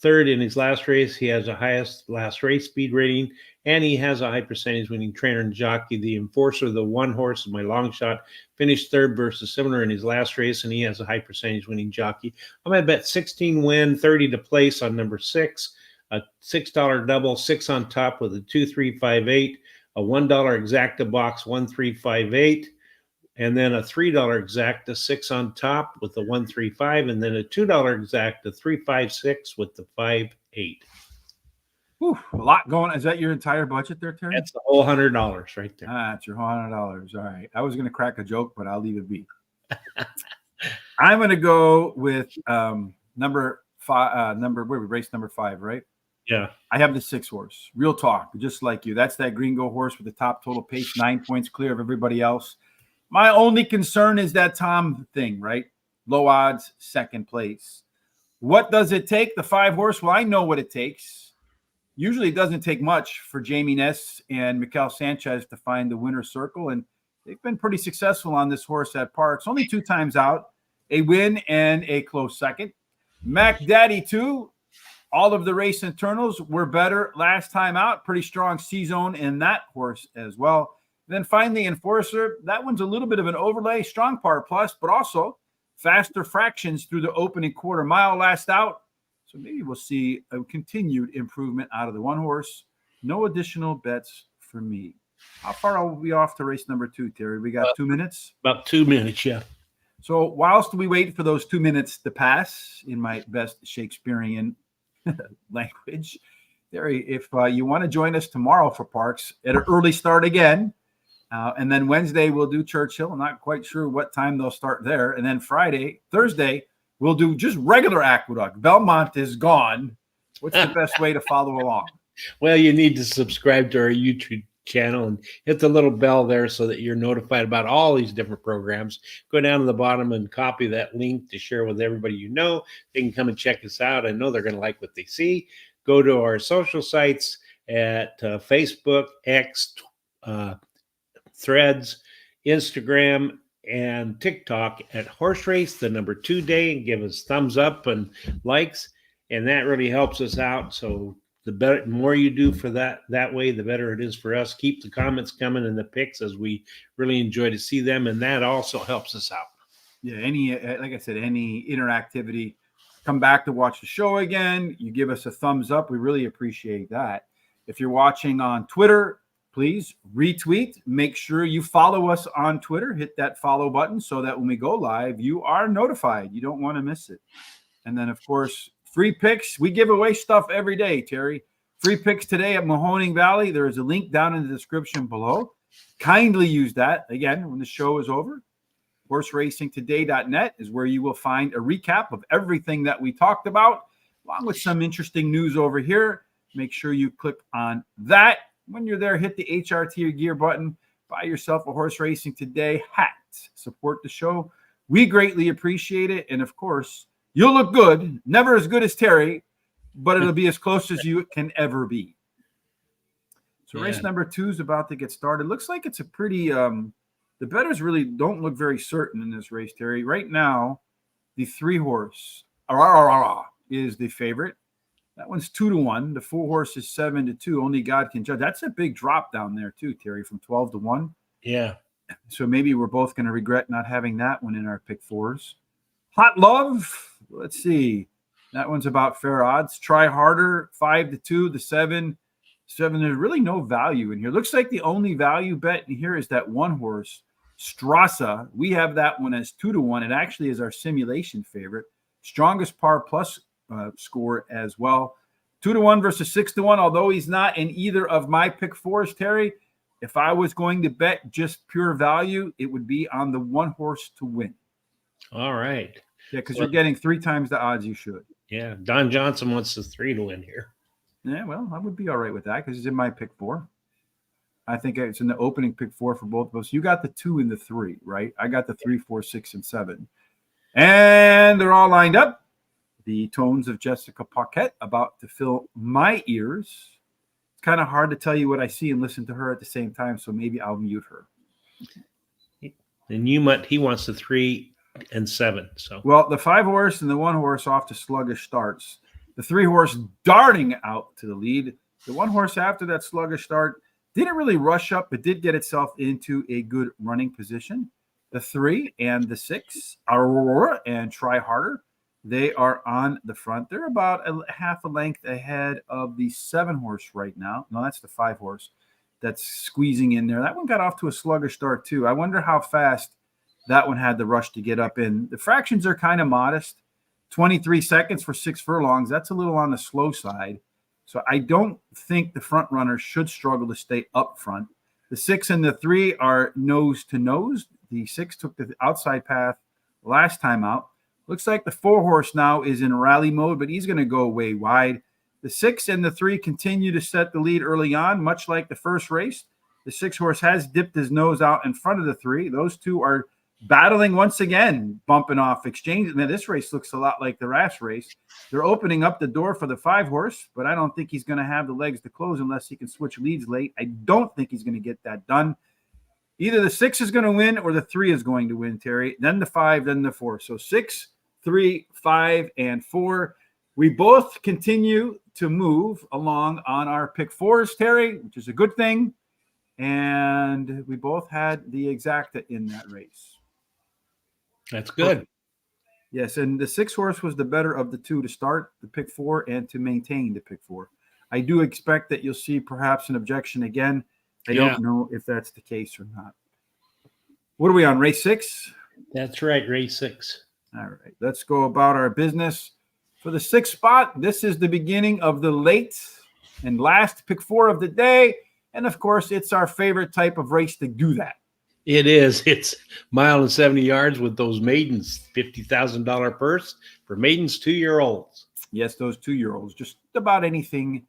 [SPEAKER 2] 3rd in his last race. He has the highest last race speed rating, and he has a high percentage winning trainer and jockey. The Enforcer, the 1 horse, is my long shot, finished 3rd versus similar in his last race, and he has a high percentage winning jockey. I'm going to bet 16 win, 30 to place on number 6, a $6 double, 6 on top with a 2-3-5-8, a $1 exacta box, 1-3-5-8, and then a $3 exacta, 6 on top with the 1-3-5, and then a $2 exacta, 3-5-6 with the 5-8.
[SPEAKER 1] Whew, a lot going. Is that your entire budget there, Terry?
[SPEAKER 2] That's the whole $100 right there.
[SPEAKER 1] That's your whole $100. All right. I was going to crack a joke, but I'll leave it be. I'm going to go with number 5. Race number 5, right?
[SPEAKER 2] Yeah.
[SPEAKER 1] I have the 6 horse. Real Talk, just like you. That's that green go horse with the top total pace, 9 points clear of everybody else. My only concern is that Tom thing, right? Low odds, 2nd place. What does it take? The 5 horse. Well, I know what it takes. Usually it doesn't take much for Jamie Ness and Mikel Sanchez to find the winner's circle, and they've been pretty successful on this horse at Parx. Only 2 times out, a win and a close 2nd. Mac Daddy 2, all of the race internals were better last time out. Pretty strong C-zone in that horse as well. Then finally, Enforcer, that one's a little bit of an overlay, strong par plus, but also faster fractions through the opening quarter mile last out. So maybe we'll see a continued improvement out of the 1 horse. No additional bets for me. How far are we off to race number 2, Terry? We got 2 minutes.
[SPEAKER 2] About 2 minutes, yeah.
[SPEAKER 1] So whilst we wait for those 2 minutes to pass, in my best Shakespearean language, Terry, if you want to join us tomorrow for Parx at an early start again, and then Wednesday we'll do Churchill. I'm not quite sure what time they'll start there. And then Thursday, we'll do just regular Aqueduct. Belmont is gone. What's the best way to follow along?
[SPEAKER 2] Well, you need to subscribe to our YouTube channel and hit the little bell there so that you're notified about all these different programs. Go down to the bottom and copy that link to share with everybody you know. They can come and check us out. I know they're going to like what they see. Go to our social sites at Facebook, X, Threads, Instagram, and TikTok at Horse Race, the number 2 day, and give us thumbs up and likes. And that really helps us out. So the more you do for that way, the better it is for us. Keep the comments coming and the pics, as we really enjoy to see them. And that also helps us out.
[SPEAKER 1] Yeah. Like I said, any interactivity, come back to watch the show again. You give us a thumbs up. We really appreciate that. If you're watching on Twitter, please retweet. Make sure you follow us on Twitter. Hit that follow button so that when we go live, you are notified. You don't want to miss it. And then, of course, free picks. We give away stuff every day, Terry. Free picks today at Mahoning Valley. There is a link down in the description below. Kindly use that. Again, when the show is over, horseracingtoday.net is where you will find a recap of everything that we talked about, along with some interesting news over here. Make sure you click on that. When you're there, hit the HRT or gear button. Buy yourself a Horse Racing Today hat. Support the show. We greatly appreciate it. And, of course, you'll look good. Never as good as Terry, but it'll be as close as you can ever be. So race number 2 is about to get started. Looks like it's a pretty the bettors really don't look very certain in this race, Terry. Right now, the 3-horse is the favorite. That one's 2-1. The 4-horse is 7-2. Only God can judge. That's a big drop down there too, Terry, from 12-1.
[SPEAKER 2] Yeah.
[SPEAKER 1] So maybe we're both going to regret not having that one in our pick 4s. Hot Love. Let's see. That one's about fair odds. Try Harder, 5-2. The 7. There's really no value in here. Looks like the only value bet in here is that 1-horse, Strassa. We have that one as 2-1. It actually is our simulation favorite. Strongest par plus score as well. 2-1 versus 6-1. Although he's not in either of my pick 4s, Terry, if I was going to bet just pure value, it would be on the 1-horse to win.
[SPEAKER 2] All right.
[SPEAKER 1] Yeah, because you're getting 3 times the odds you should.
[SPEAKER 2] Yeah. Don Johnson wants the 3 to win here.
[SPEAKER 1] Yeah, well, I would be all right with that because he's in my pick 4. I think it's in the opening pick 4 for both of us. You got the 2 and the 3, right? I got the 3, 4, 6, and 7. And they're all lined up. The tones of Jessica Paquette about to fill my ears. It's kind of hard to tell you what I see and listen to her at the same time, so maybe I'll mute her.
[SPEAKER 2] And he wants the 3 and 7. So
[SPEAKER 1] well, the 5-horse and the 1-horse off to sluggish starts. The 3-horse darting out to the lead. The 1-horse after that sluggish start didn't really rush up, but did get itself into a good running position. The 3 and the 6, Aurora and Try Harder, they are on the front. They're about a half a length ahead of the 7-horse right now. No, that's the 5-horse that's squeezing in there. That one got off to a sluggish start too. I wonder how fast that one had the rush to get up in. The fractions are kind of modest. 23 seconds for 6 furlongs. That's a little on the slow side. So I don't think the front runners should struggle to stay up front. The 6 and the 3 are nose to nose. The 6 took the outside path last time out. Looks like the 4-horse now is in rally mode, but he's going to go way wide. The 6 and the 3 continue to set the lead early on, much like the first race. The 6-horse has dipped his nose out in front of the 3. Those 2 are battling once again, bumping off exchanges. Man, this race looks a lot like the last race. They're opening up the door for the 5-horse, but I don't think he's going to have the legs to close unless he can switch leads late. I don't think he's going to get that done. Either the 6 is going to win or the 3 is going to win, Terry. Then the 5, then the 4. So 6, 3, 5, and 4. We both continue to move along on our pick 4s, Terry, which is a good thing. And we both had the exacta in that race.
[SPEAKER 2] That's good.
[SPEAKER 1] Yes, and the 6-horse was the better of the 2 to start the pick 4 and to maintain the pick 4. I do expect that you'll see perhaps an objection again. I don't know if that's the case or not. What are we on, race 6?
[SPEAKER 2] That's right, race 6.
[SPEAKER 1] All right, let's go about our business. For the 6th spot, this is the beginning of the late and last pick 4 of the day. And of course, it's our favorite type of race to do that.
[SPEAKER 2] It is. It's mile and 70 yards with those maidens, $50,000 purse for maidens 2-year-olds.
[SPEAKER 1] Yes, those 2-year-olds. Just about anything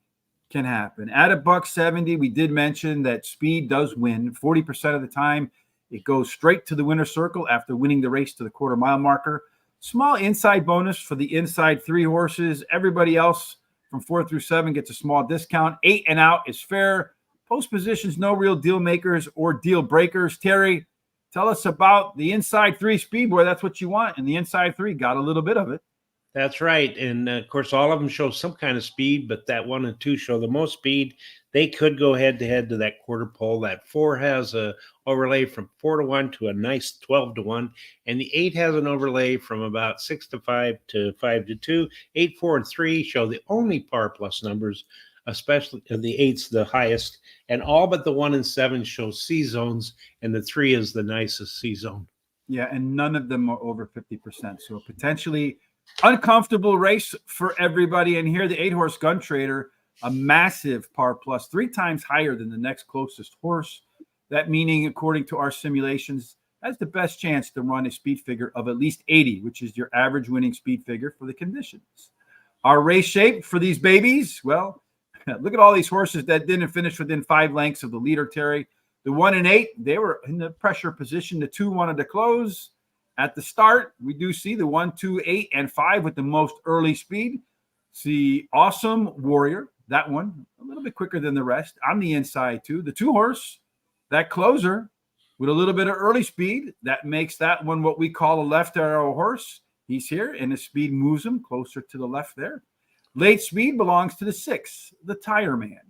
[SPEAKER 1] can happen. At $170, we did mention that speed does win. 40% of the time, it goes straight to the winner's circle after winning the race to the quarter-mile marker. Small inside bonus for the inside 3 horses. Everybody else from 4 through 7 gets a small discount. 8 and out is fair. Post positions, no real deal makers or deal breakers. Terry, tell us about the inside 3 speed, boy. That's what you want. And the inside 3 got a little bit of it.
[SPEAKER 2] That's right. And of course, all of them show some kind of speed, but that 1 and 2 show the most speed. They could go head to head to that quarter pole. That 4 has a overlay from 4-1 to a nice 12-1. And the 8 has an overlay from about 6-5 to 5-2. 8, 4, and 3 show the only par plus numbers, especially the 8's the highest. And all but the 1 and 7 show C zones, and the 3 is the nicest C zone.
[SPEAKER 1] Yeah, and none of them are over 50%. So potentially uncomfortable race for everybody. And here, the 8-horse Gun Trader, a massive par plus, 3 times higher than the next closest horse. That meaning, according to our simulations, has the best chance to run a speed figure of at least 80, which is your average winning speed figure for the conditions. Our race shape for these babies, well, look at all these horses that didn't finish within 5 lengths of the leader, Terry. The 1 and 8, they were in the pressure position. The 2 wanted to close. At the start, we do see the 1, 2, 8, and 5 with the most early speed. See Awesome Warrior, that one, a little bit quicker than the rest. On the inside, too. The 2-horse, that closer, with a little bit of early speed. That makes that one what we call a left arrow horse. He's here, and his speed moves him closer to the left there. Late speed belongs to the 6, the Tire Man.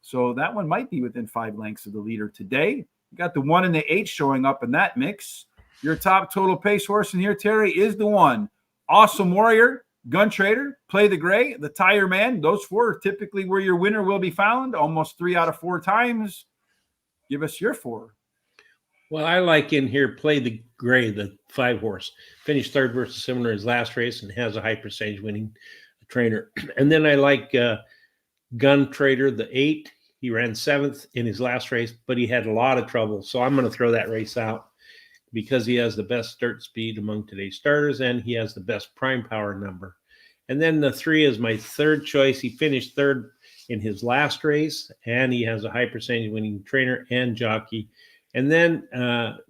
[SPEAKER 1] So that one might be within 5 lengths of the leader today. You got the 1 and the 8 showing up in that mix. Your top total pace horse in here, Terry, is the 1. Awesome Warrior, Gun Trader, Play the Gray, the Tire Man. Those 4 are typically where your winner will be found, almost 3 out of 4 times. Give us your 4.
[SPEAKER 2] Well, I like in here Play the Gray, the 5-horse. Finished 3rd versus similar his last race and has a high percentage winning trainer. And then I like Gun Trader, the 8. He ran 7th in his last race, but he had a lot of trouble. So I'm going to throw that race out because he has the best start speed among today's starters and he has the best prime power number. And then the 3 is my 3rd choice. He finished 3rd in his last race and he has a high percentage winning trainer and jockey. And then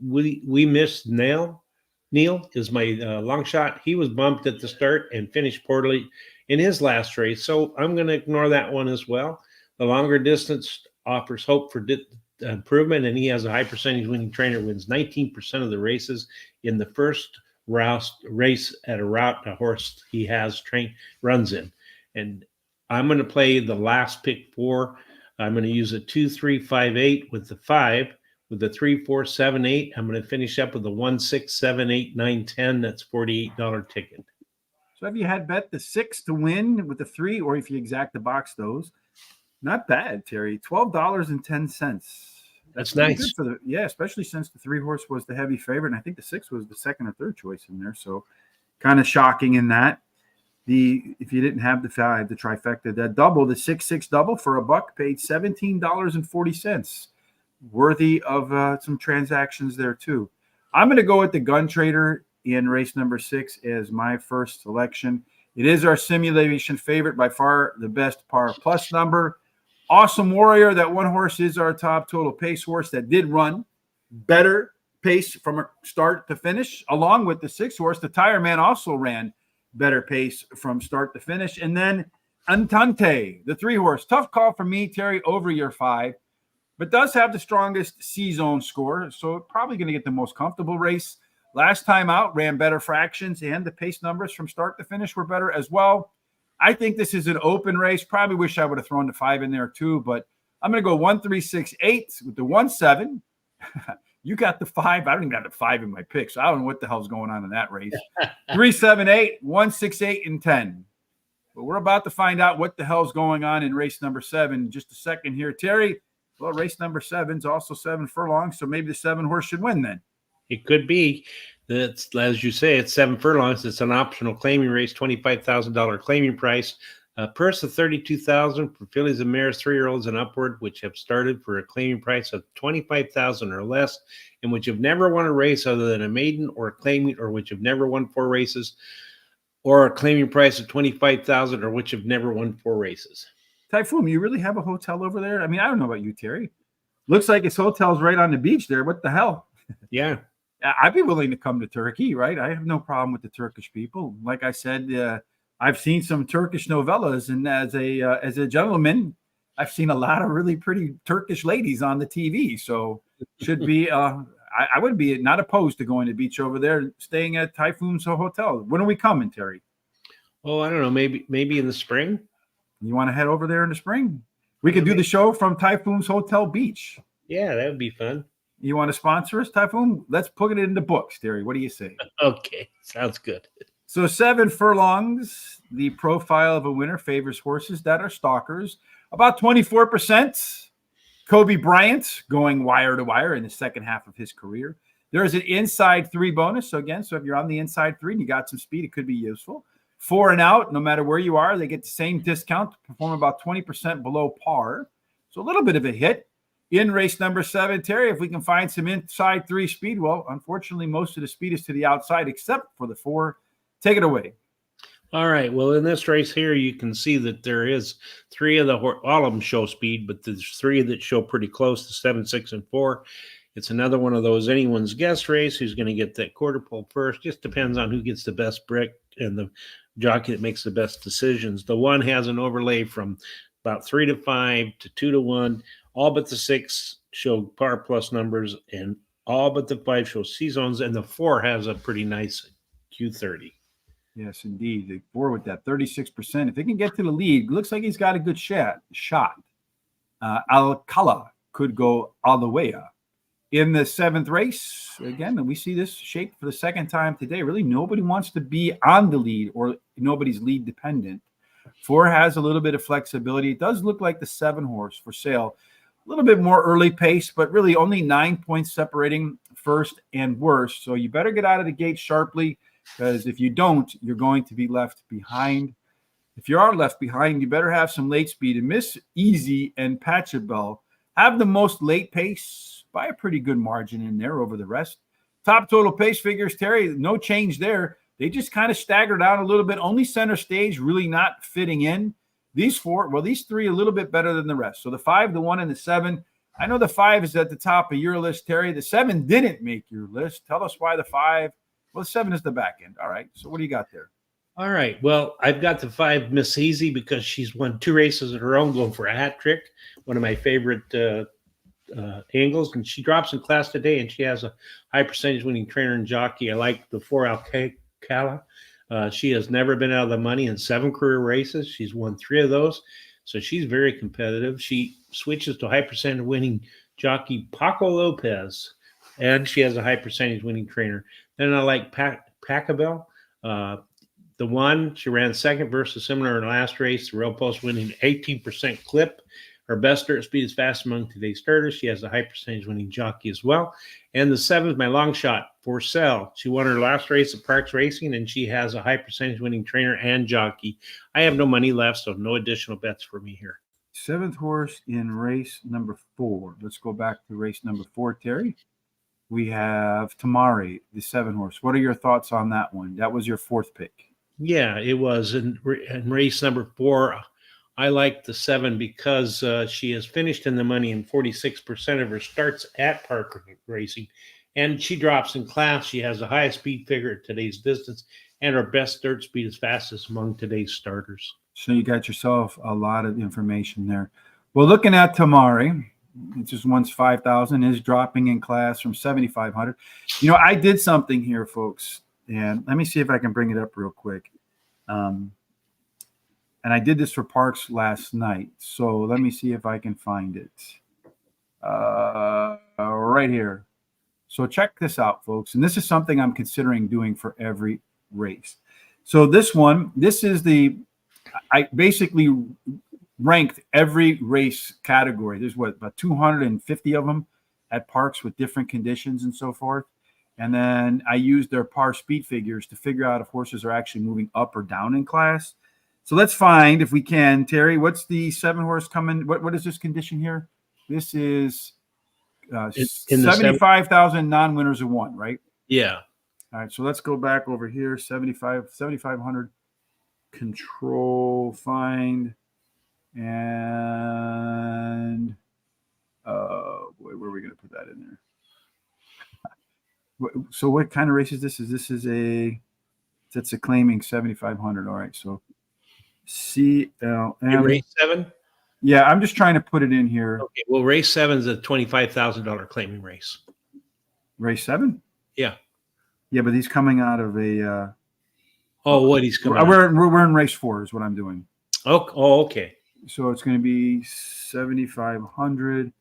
[SPEAKER 2] we missed Neil. Neil is my long shot. He was bumped at the start and finished poorly in his last race. So I'm going to ignore that one as well. The longer distance offers hope for improvement, and he has a high percentage winning trainer, wins 19% of the races in the first race at a route a horse he has runs in. And I'm going to play the last pick 4. I'm going to use a 2, 3, 5, 8 with the 5. With the 3, 4, 7, 8, I'm going to finish up with the 1, 6, 7, 8, 9, 10. That's $48 ticket.
[SPEAKER 1] So have you had bet the 6 to win with the 3, or if you exact the box those? Not bad, Terry. $12.10.
[SPEAKER 2] That's nice.
[SPEAKER 1] For especially since the 3-horse was the heavy favorite, and I think the 6 was the 2nd or 3rd choice in there. So kind of shocking in that. If you didn't have the 5, the trifecta, that double, the 6-6 double for $1 paid $17.40. Worthy of some transactions there too. I'm going to go with the Gun Trader in race number 6 as my first selection. It is our simulation favorite, by far the best par plus number. Awesome Warrior, that 1 horse is our top total pace horse that did run better pace from start to finish, along with the 6-horse. The Tire Man also ran better pace from start to finish. And then Antante, the 3-horse. Tough call for me, Terry, over your 5. But does have the strongest C-zone score, so probably going to get the most comfortable race. Last time out, ran better fractions, and the pace numbers from start to finish were better as well. I think this is an open race. Probably wish I would have thrown the 5 in there too, but I'm going to go 1, 3, 6, 8 with the 1, 7. You got the 5. I don't even have the 5 in my pick, so I don't know what the hell's going on in that race. 3, 7, 8, 1, 6, 8, and 10. But we're about to find out what the hell's going on in race number 7 in just a second here. Terry, well, race number 7 is also 7 furlongs, so maybe the 7 horse should win then.
[SPEAKER 2] It could be. That's, as you say, it's 7 furlongs. It's an optional claiming race, $25,000 claiming price. Purse of $32,000 for fillies and mares, 3-year-olds and upward, which have started for a claiming price of $25,000 or less, and which have never won a race other than a maiden or a claiming, or which have never won 4 races, or a claiming price of $25,000, or which have never won 4 races.
[SPEAKER 1] Typhoon, you really have a hotel over there? I mean, I don't know about you, Terry. Looks like his hotel's right on the beach there. What the hell?
[SPEAKER 2] Yeah.
[SPEAKER 1] I'd be willing to come to Turkey, right? I have no problem with the Turkish people. Like I said, I've seen some Turkish novellas, and as a gentleman, I've seen a lot of really pretty Turkish ladies on the TV. So should be I would be not opposed to going to the beach over there, staying at Typhoon's hotel. When are we coming, Terry?
[SPEAKER 2] Oh, I don't know. Maybe in the spring.
[SPEAKER 1] You want to head over there in the spring? We could do the show from Typhoon's Hotel Beach.
[SPEAKER 2] Yeah, that would be fun.
[SPEAKER 1] You want to sponsor us, Typhoon? Let's put it in the books, Terry. What do you say?
[SPEAKER 2] Okay, sounds good.
[SPEAKER 1] So 7 furlongs, the profile of a winner favors horses that are stalkers. About 24%. Kobe Bryant going wire to wire in the second half of his career. There is an inside 3 bonus. So again, so if you're on the inside 3 and you got some speed, it could be useful. 4 and out, no matter where you are, they get the same discount to perform about 20% below par. So a little bit of a hit. In race number 7, Terry, if we can find some inside 3 speed, well, unfortunately, most of the speed is to the outside except for the 4. Take it away.
[SPEAKER 2] All right. Well, in this race here, you can see that there is 3 of the all of them show speed, but there's 3 that show pretty close to 7, 6, and 4. It's another one of those anyone's guess race. Who's going to get that quarter pole first? Just depends on who gets the best brick and the jockey that makes the best decisions. The 1 has an overlay from about 3 to 5 to 2 to 1. All but the 6 show par plus numbers, and all but the 5 show C zones, and the 4 has a pretty nice Q30.
[SPEAKER 1] Yes, indeed. The 4 with that 36%. If they can get to the lead, looks like he's got a good shot. Alcala could go all the way up. In the 7th race, again, we see this shape for the second time today. Really, nobody wants to be on the lead, or nobody's lead dependent. 4 has a little bit of flexibility. It does look like the 7 horse for sale. A little bit more early pace, but really only 9 points separating first and worst. So you better get out of the gate sharply, because if you don't, you're going to be left behind. If you are left behind, you better have some late speed. And Miss Easy and Pachelbel have the most late pace by a pretty good margin in there over the rest. Top total pace figures, Terry, no change there. They just kind of staggered out a little bit. Only center stage really not fitting in. These 4, well, these 3 a little bit better than the rest. So the 5, the 1, and the 7. I know the 5 is at the top of your list, Terry. The 7 didn't make your list. Tell us why the 5. Well, the 7 is the back end. All right. So what do you got there?
[SPEAKER 2] All right. Well, I've got the 5 Miss Easy because she's won 2 races in her own, going for a hat trick. One of my favorite angles, and she drops in class today, and she has a high percentage winning trainer and jockey. I like the 4 Alcala. She has never been out of the money in 7 career races. She's won 3 of those, so she's very competitive. She switches to high percentage winning jockey Paco Lopez, and she has a high percentage winning trainer. Then I like Pachelbel. The 1, she ran second versus similar in the last race. The Rail Post winning 18% clip. Her best dirt speed is fast among today's starters. She has a high percentage winning jockey as well. And the 7 is my long shot, for sale. She won her last race at Parx Racing, and she has a high percentage winning trainer and jockey. I have no money left, so no additional bets for me here.
[SPEAKER 1] 7th horse in race number 4. Let's go back to race number 4, Terry. We have Tamari, the 7 horse. What are your thoughts on that one? That was your 4th pick.
[SPEAKER 2] Yeah, it was in race number 4. I like the 7 because she has finished in the money in 46% of her starts at Parx Racing, and she drops in class. She has the highest speed figure at today's distance, and her best dirt speed is fastest among today's starters.
[SPEAKER 1] So you got yourself a lot of information there. Well, looking at Tamari, it just wants 5,000, is dropping in class from 7,500. You know, I did something here, folks, and let me see if I can bring it up real quick. And I did this for Parx last night. So let me see if I can find it. Right here. So check this out, folks. And this is something I'm considering doing for every race. So this one, this is the I basically ranked every race category. There's about 250 of them at Parx with different conditions and so forth. And then I used their par speed figures to figure out if horses are actually moving up or down in class. So let's find, if we can, Terry, what's the 7-horse coming? What is this condition here? This is
[SPEAKER 2] in the
[SPEAKER 1] 75,000 non-winners of one, right?
[SPEAKER 2] Yeah.
[SPEAKER 1] All right, so let's go back over here. 7,500 control find, and where are we going to put that in there? So what kind of race is this? That's a claiming 7,500. All right, so CLM
[SPEAKER 2] race 7.
[SPEAKER 1] Yeah, I'm just trying to put it in here.
[SPEAKER 2] Okay, well, race 7 is a $25,000 claiming race.
[SPEAKER 1] Race 7?
[SPEAKER 2] Yeah.
[SPEAKER 1] Yeah, but he's coming out of a.
[SPEAKER 2] What he's coming?
[SPEAKER 1] We're in race 4 is what I'm doing.
[SPEAKER 2] Okay.
[SPEAKER 1] So it's going to be 7,500,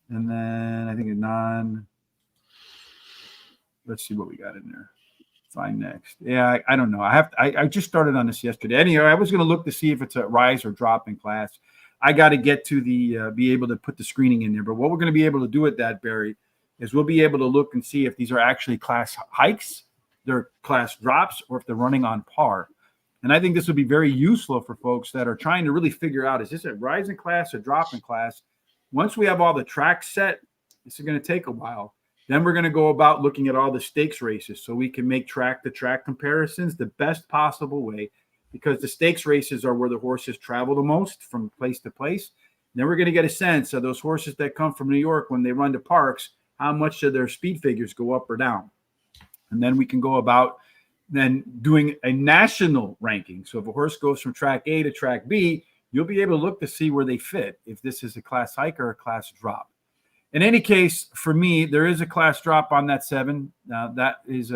[SPEAKER 1] and then I think a non. Let's see what we got in there. Find next. Yeah, I don't know. I just started on this yesterday. Anyway, I was going to look to see if it's a rise or drop in class. I got to get to the be able to put the screening in there. But what we're going to be able to do with that, Barry, is we'll be able to look and see if these are actually class hikes, they're class drops, or if they're running on par. And I think this would be very useful for folks that are trying to really figure out, is this a rise in class or drop in class? Once we have all the tracks set, this is going to take a while. Then we're going to go about looking at all the stakes races so we can make track-to-track comparisons the best possible way, because the stakes races are where the horses travel the most from place to place. Then we're going to get a sense of those horses that come from New York when they run to Parx, how much of their speed figures go up or down. And then we can go about then doing a national ranking. So if a horse goes from track A to track B, you'll be able to look to see where they fit, if this is a class hike or a class drop. In any case, for me, there is a class drop on that 7. That is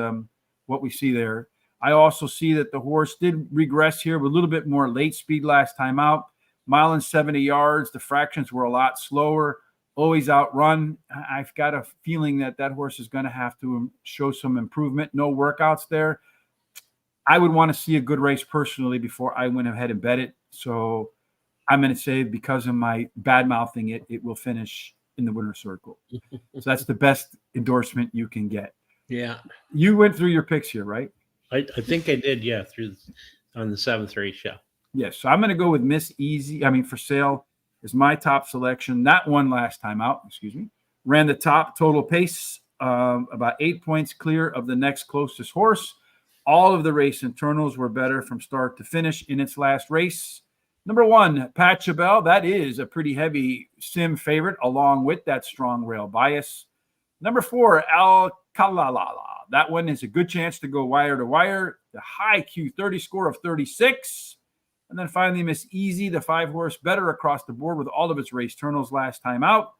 [SPEAKER 1] what we see there. I also see that the horse did regress here with a little bit more late speed last time out. 1.70 yards. The fractions were a lot slower. Always outrun. I've got a feeling that horse is going to have to show some improvement. No workouts there. I would want to see a good race personally before I went ahead and bet it. So I'm going to say, because of my bad mouthing it will finish in the winner's circle. So that's the best endorsement you can get.
[SPEAKER 2] Yeah.
[SPEAKER 1] You went through your picks here, right?
[SPEAKER 2] I think I did, yeah, on the 7th race, yeah.
[SPEAKER 1] Yes. So I'm going to go with Miss Easy. For sale is my top selection. That one last time out, ran the top total pace, about 8 points clear of the next closest horse. All of the race internals were better from start to finish in its last race. Number 1, Pachelbel. That is a pretty heavy sim favorite, along with that strong rail bias. Number 4, Alcalala. That one is a good chance to go wire to wire. The high Q30 score of 36. And then finally, Miss Easy, the 5-horse, better across the board with all of its race turnals last time out,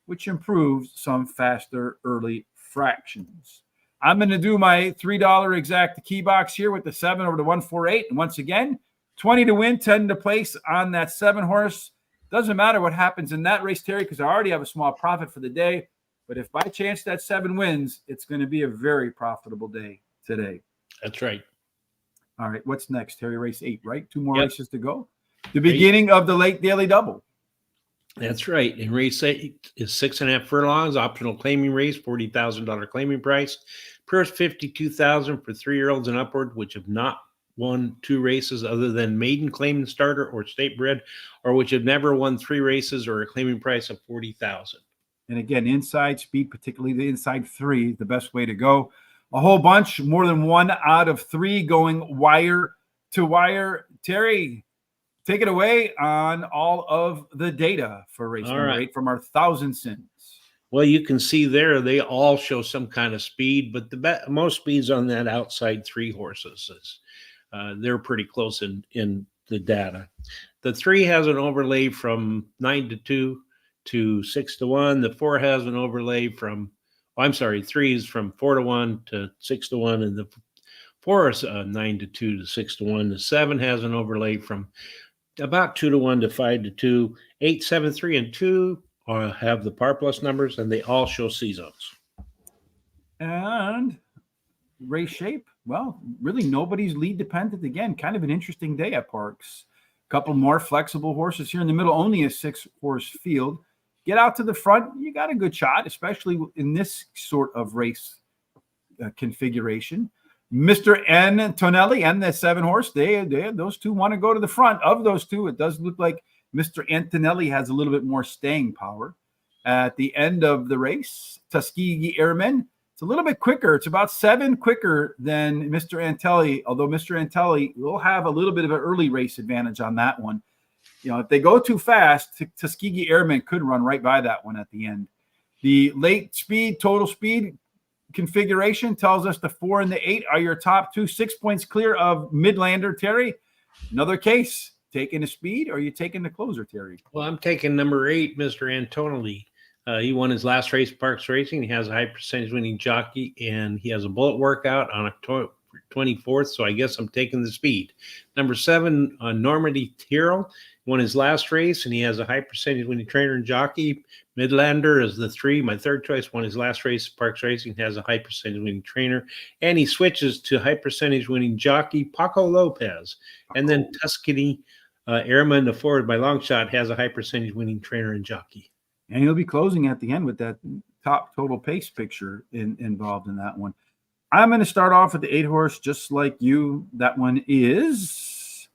[SPEAKER 1] which improves some faster early fractions. I'm going to do my $3 exact key box here with the 7 over to 148. And once again, 20 to win, 10 to place on that 7-horse. Doesn't matter what happens in that race, Terry, because I already have a small profit for the day. But if by chance that 7 wins, it's going to be a very profitable day today.
[SPEAKER 2] That's right.
[SPEAKER 1] All right, what's next, Terry? Race 8, right? 2 more races to go. The beginning of the late daily double.
[SPEAKER 2] That's right. And race 8 is 6.5 furlongs, optional claiming race, $40,000 claiming price. Purse $52,000 for 3-year-olds and upward, which have not won 2 races other than maiden claiming starter or state bred, or which have never won 3 races, or a claiming price of $40,000.
[SPEAKER 1] And again, inside speed, particularly the inside 3, the best way to go. A whole bunch, more than 1 out of 3 going wire to wire. Terry, take it away on all of the data for race number 8 from our 1,000 cents.
[SPEAKER 2] Well, you can see there, they all show some kind of speed, but the most speeds on that outside 3 horses. They're pretty close in the data. The 3 has an overlay from 9 to 2 to 6 to 1. The 4 has an overlay from, 3 is from 4 to 1 to 6 to 1, and the 4 is 9 to 2 to 6 to 1. The 7 has an overlay from about 2 to 1 to 5 to 2. 8, 7, 3, and 2 have the par plus numbers, and they all show C zones.
[SPEAKER 1] And race shape, well, really nobody's lead dependent. Again, kind of an interesting day at Parx. Couple more flexible horses here in the middle, only a 6-horse field. Get out to the front, you got a good shot, especially in this sort of race configuration. Mr. N. Tonelli and the 7-horse, those two want to go to the front. Of those two, it does look like Mr. Antonelli has a little bit more staying power. At the end of the race, Tuskegee Airmen, it's a little bit quicker. It's about 7 quicker than Mr. Antelli, although Mr. Antelli will have a little bit of an early race advantage on that one. If they go too fast, Tuskegee Airmen could run right by that one at the end. The late speed, total speed configuration tells us the 4 and the 8 are your top two, 6 points clear of Midlander, Terry. Another case, taking the speed or are you taking the closer, Terry?
[SPEAKER 2] Well, I'm taking number 8, Mr. Antonelli. He won his last race, Parx Racing. He has a high percentage winning jockey, and he has a bullet workout on October 24th, so I guess I'm taking the speed. Number 7, Normandy Tyrrell, won his last race, and he has a high percentage winning trainer and jockey. Midlander is the 3, my third choice, won his last race, Parx Racing, has a high percentage winning trainer, and he switches to high percentage winning jockey, Paco Lopez. And then Tuskegee Airman, the forward by long shot, has a high percentage winning trainer and jockey.
[SPEAKER 1] And he'll be closing at the end with that top total pace picture involved in that one. I'm going to start off with the 8-horse, just like you. That one is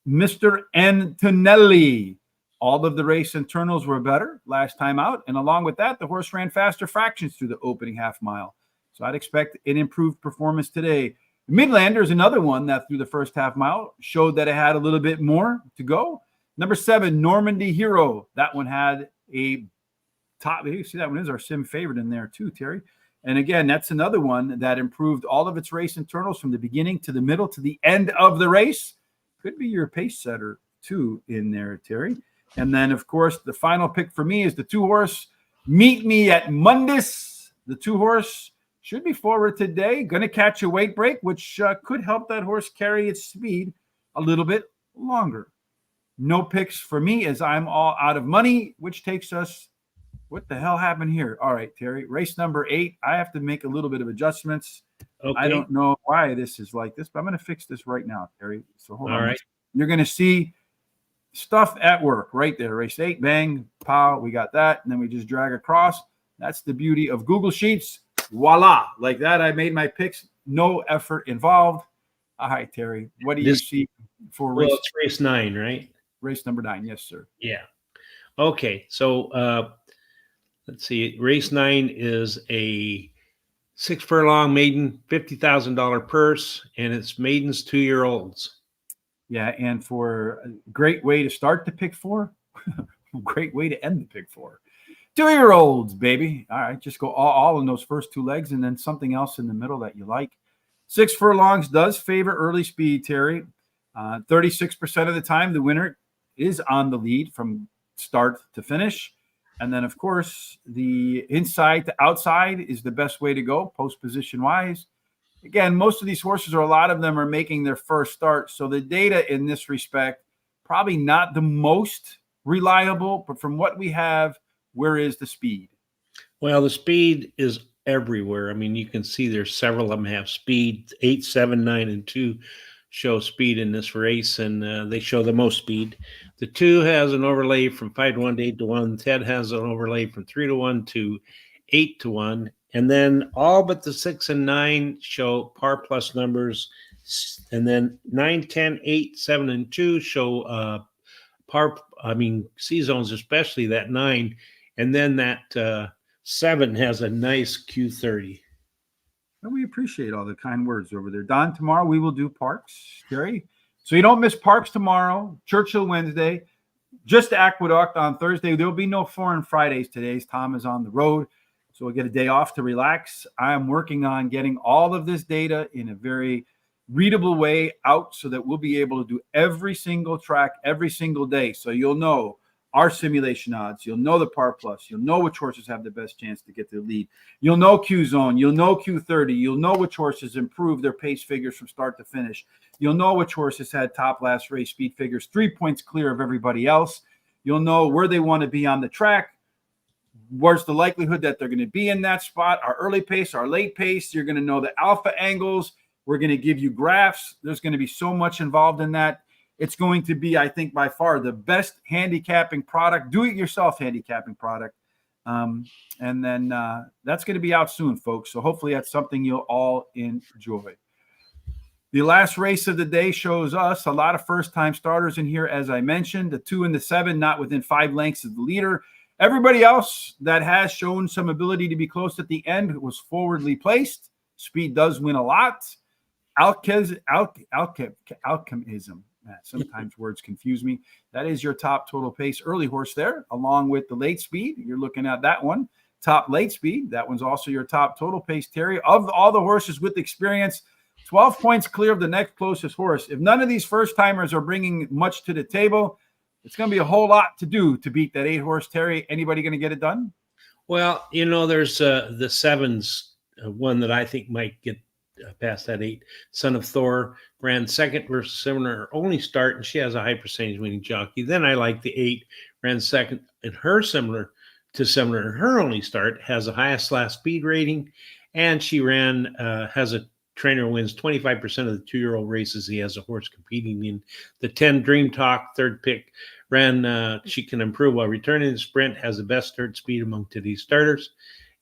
[SPEAKER 1] Mr. Antonelli. All of the race internals were better last time out. And along with that, the horse ran faster fractions through the opening half mile. So I'd expect an improved performance today. Midlander is another one that through the first half mile showed that it had a little bit more to go. Number 7, Normandy Hero. That one had a top. You see that one is our sim favorite in there too, Terry. And again, that's another one that improved all of its race internals from the beginning to the middle to the end of the race. Could be your pace setter too in there, Terry. And then, of course, the final pick for me is the 2-horse. Meet Me at Mundus. The 2-horse should be forward today. Going to catch a weight break, which could help that horse carry its speed a little bit longer. No picks for me as I'm all out of money, which takes us, what the hell happened here? All right, Terry, race number 8. I have to make a little bit of adjustments. Okay. I don't know why this is like this, but I'm going to fix this right now, Terry. So hold on. All right. You're going to see stuff at work right there. Race 8, bang, pow, we got that. And then we just drag across. That's the beauty of Google Sheets. Voila. Like that, I made my picks. No effort involved. All right, Terry, what do you see for race?
[SPEAKER 2] Well, it's race 9, right?
[SPEAKER 1] Race number 9. Yes, sir.
[SPEAKER 2] Yeah. Okay. So let's see. Race 9 is a 6 furlong maiden, $50,000 purse, and it's maidens 2-year-olds.
[SPEAKER 1] Yeah. And for a great way to start the pick 4, great way to end the pick 4. 2-year-olds, baby. All right. Just go all in those first 2 legs and then something else in the middle that you like. 6 furlongs does favor early speed, Terry. 36% of the time, the winner is on the lead from start to finish. And then, of course, the inside to outside is the best way to go, post position wise. Again, most of these horses, or a lot of them, are making their first start. So the data in this respect, probably not the most reliable, but from what we have, where is the speed?
[SPEAKER 2] Well, the speed is everywhere. I mean, you can see there's several of them have speed. 8, 7, 9, and 2 show speed in this race, and they show the most speed. The 2 has an overlay from 5 to 1 to 8 to 1. Ted has an overlay from 3 to 1 to 8 to 1. And then all but the 6 and 9 show par plus numbers. And then 9, 10, 8, 7, and 2 show C zones, especially that 9. And then that 7 has a nice Q30.
[SPEAKER 1] Well, we appreciate all the kind words over there. Don, tomorrow we will do Parx, Terry. So you don't miss Parx tomorrow, Churchill Wednesday, just Aqueduct on Thursday. There'll be no Foreign Fridays today. Tom is on the road, so we'll get a day off to relax. I am working on getting all of this data in a very readable way out so that we'll be able to do every single track every single day. So you'll know our simulation odds. You'll know the par plus. You'll know which horses have the best chance to get their lead. You'll know Q zone. You'll know Q30. You'll know which horses improve their pace figures from start to finish. You'll know which horses had top last race speed figures 3 points clear of everybody else. You'll know where they want to be on the track. Where's the likelihood that they're going to be in that spot? Our early pace, our late pace. You're going to know the alpha angles. We're going to give you graphs. There's going to be so much involved in that. It's going to be, I think, by far the best handicapping product, do-it-yourself handicapping product. And then that's going to be out soon, folks. So hopefully that's something you'll all enjoy. The last race of the day shows us a lot of first-time starters in here, as I mentioned. The 2 and the 7 not within 5 lengths of the leader. Everybody else that has shown some ability to be close at the end was forwardly placed. Speed does win a lot. Alchemism. Sometimes words confuse me. That is your top total pace early horse there, along with the late speed. You're looking at that one. Top late speed. That one's also your top total pace, Terry. Of all the horses with experience, 12 points clear of the next closest horse. If none of these first-timers are bringing much to the table, it's going to be a whole lot to do to beat that 8-horse, Terry. Anybody going to get it done?
[SPEAKER 2] Well, there's the 7's one that I think might get past that 8. Son of Thor ran second versus similar only start, and she has a high percentage winning jockey. Then I like the 8, ran second in her similar in her only start, has the highest last speed rating, and she ran has a trainer wins 25% of the 2-year-old races he has a horse competing in. The 10 Dream Talk, third pick, ran she can improve while returning the sprint, has the best third speed among today's starters.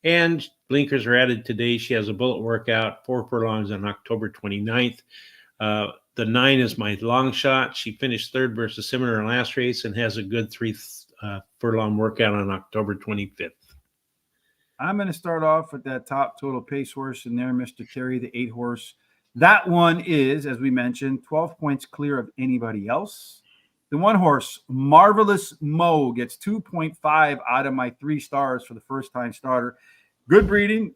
[SPEAKER 2] And blinkers are added today. She has a bullet workout, 4 furlongs on October 29th. The 9 is my long shot. She finished third versus similar in last race and has a good 3 furlong workout on October 25th.
[SPEAKER 1] I'm going to start off with that top total pace horse in there, Mr. Terry, the 8-horse. That one is, as we mentioned, 12 points clear of anybody else. The 1-horse, Marvelous Mo, gets 2.5 out of my 3 stars for the first-time starter. Good breeding,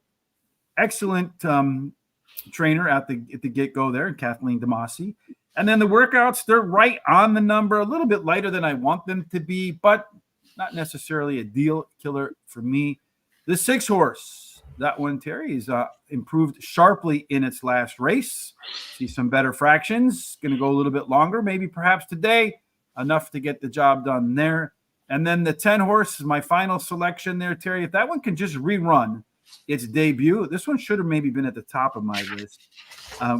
[SPEAKER 1] excellent trainer at the get-go there, Kathleen DeMasi. And then the workouts, they're right on the number, a little bit lighter than I want them to be, but not necessarily a deal killer for me. The 6-horse, that one, Terry, is improved sharply in its last race. See some better fractions. Going to go a little bit longer, maybe perhaps today, enough to get the job done there. And then the 10-horse is my final selection there, Terry. If that one can just rerun its debut, this one should have maybe been at the top of my list,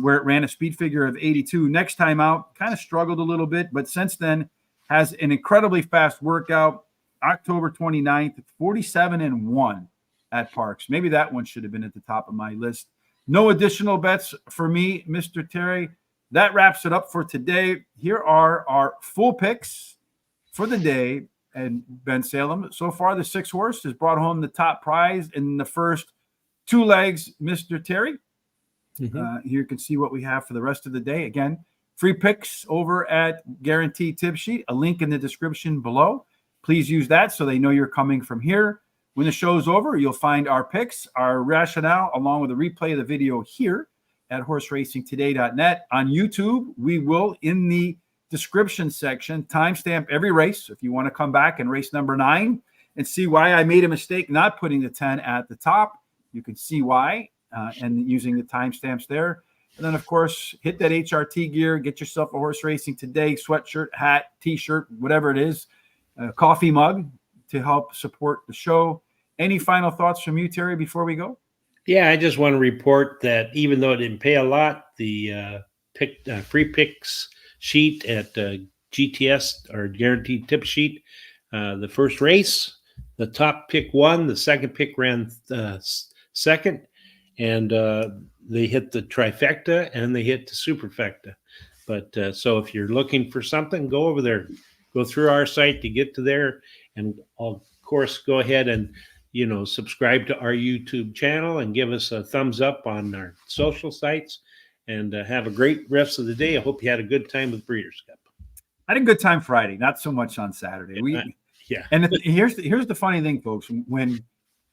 [SPEAKER 1] where it ran a speed figure of 82. Next time out, kind of struggled a little bit, but since then has an incredibly fast workout. October 29th, 47-1 at Parx. Maybe that one should have been at the top of my list. No additional bets for me, Mr. Terry. That wraps it up for today. Here are our full picks for the day. And Ben Salem, so far the 6-horse has brought home the top prize in the first 2 legs, Mr. Terry. Here you can see what we have for the rest of the day. Again, free picks over at Guaranteed Tip Sheet, a link in the description below. Please use that so they know you're coming from here. When the show's over, you'll find our picks, our rationale, along with a replay of the video here at horseracingtoday.net. On YouTube, we will, in the description section, timestamp every race. If you want to come back and race number 9 and see why I made a mistake not putting the 10 at the top, you can see why, and using the timestamps there. And then, of course, hit that HRT gear, get yourself a Horse Racing Today sweatshirt, hat, T-shirt, whatever it is, a coffee mug to help support the show. Any final thoughts from you, Terry, before we go?
[SPEAKER 2] Yeah, I just want to report that even though it didn't pay a lot, the free picks sheet at GTS or Guaranteed Tip Sheet, the first race, the top pick won, the second pick ran second, and they hit the trifecta and they hit the superfecta. But so if you're looking for something, go over there, go through our site to get to there, and of course go ahead and subscribe to our YouTube channel and give us a thumbs up on our social sites, and have a great rest of the day. I hope you had a good time with Breeders' Cup.
[SPEAKER 1] I had a good time Friday, not so much on Saturday.
[SPEAKER 2] Yeah.
[SPEAKER 1] And here's the funny thing, folks. When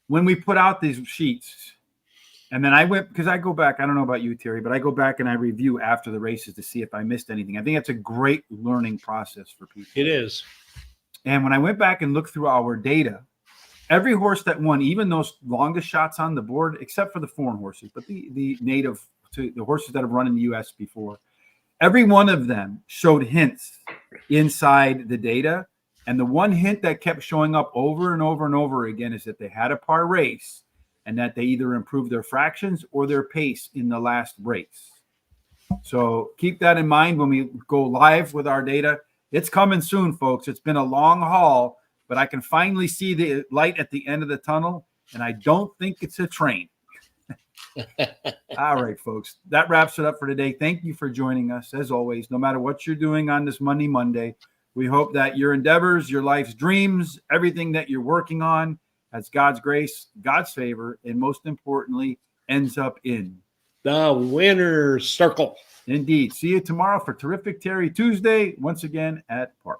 [SPEAKER 1] we put out these sheets, and then I went, because I go back, I don't know about you, Terry, but I go back and I review after the races to see if I missed anything. I think that's a great learning process for people.
[SPEAKER 2] It is.
[SPEAKER 1] And when I went back and looked through our data, every horse that won, even those longest shots on the board, except for the foreign horses, but the native, to the horses that have run in the U.S. before, every one of them showed hints inside the data. And the one hint that kept showing up over and over and over again is that they had a par race and that they either improved their fractions or their pace in the last race. So keep that in mind when we go live with our data. It's coming soon, folks. It's been a long haul, but I can finally see the light at the end of the tunnel, and I don't think it's a train. All right, folks. That wraps it up for today. Thank you for joining us. As always, no matter what you're doing on this Monday, we hope that your endeavors, your life's dreams, everything that you're working on has God's grace, God's favor, and most importantly, ends up in
[SPEAKER 2] the winner's circle.
[SPEAKER 1] Indeed. See you tomorrow for Terrific Terry Tuesday, once again at Parx.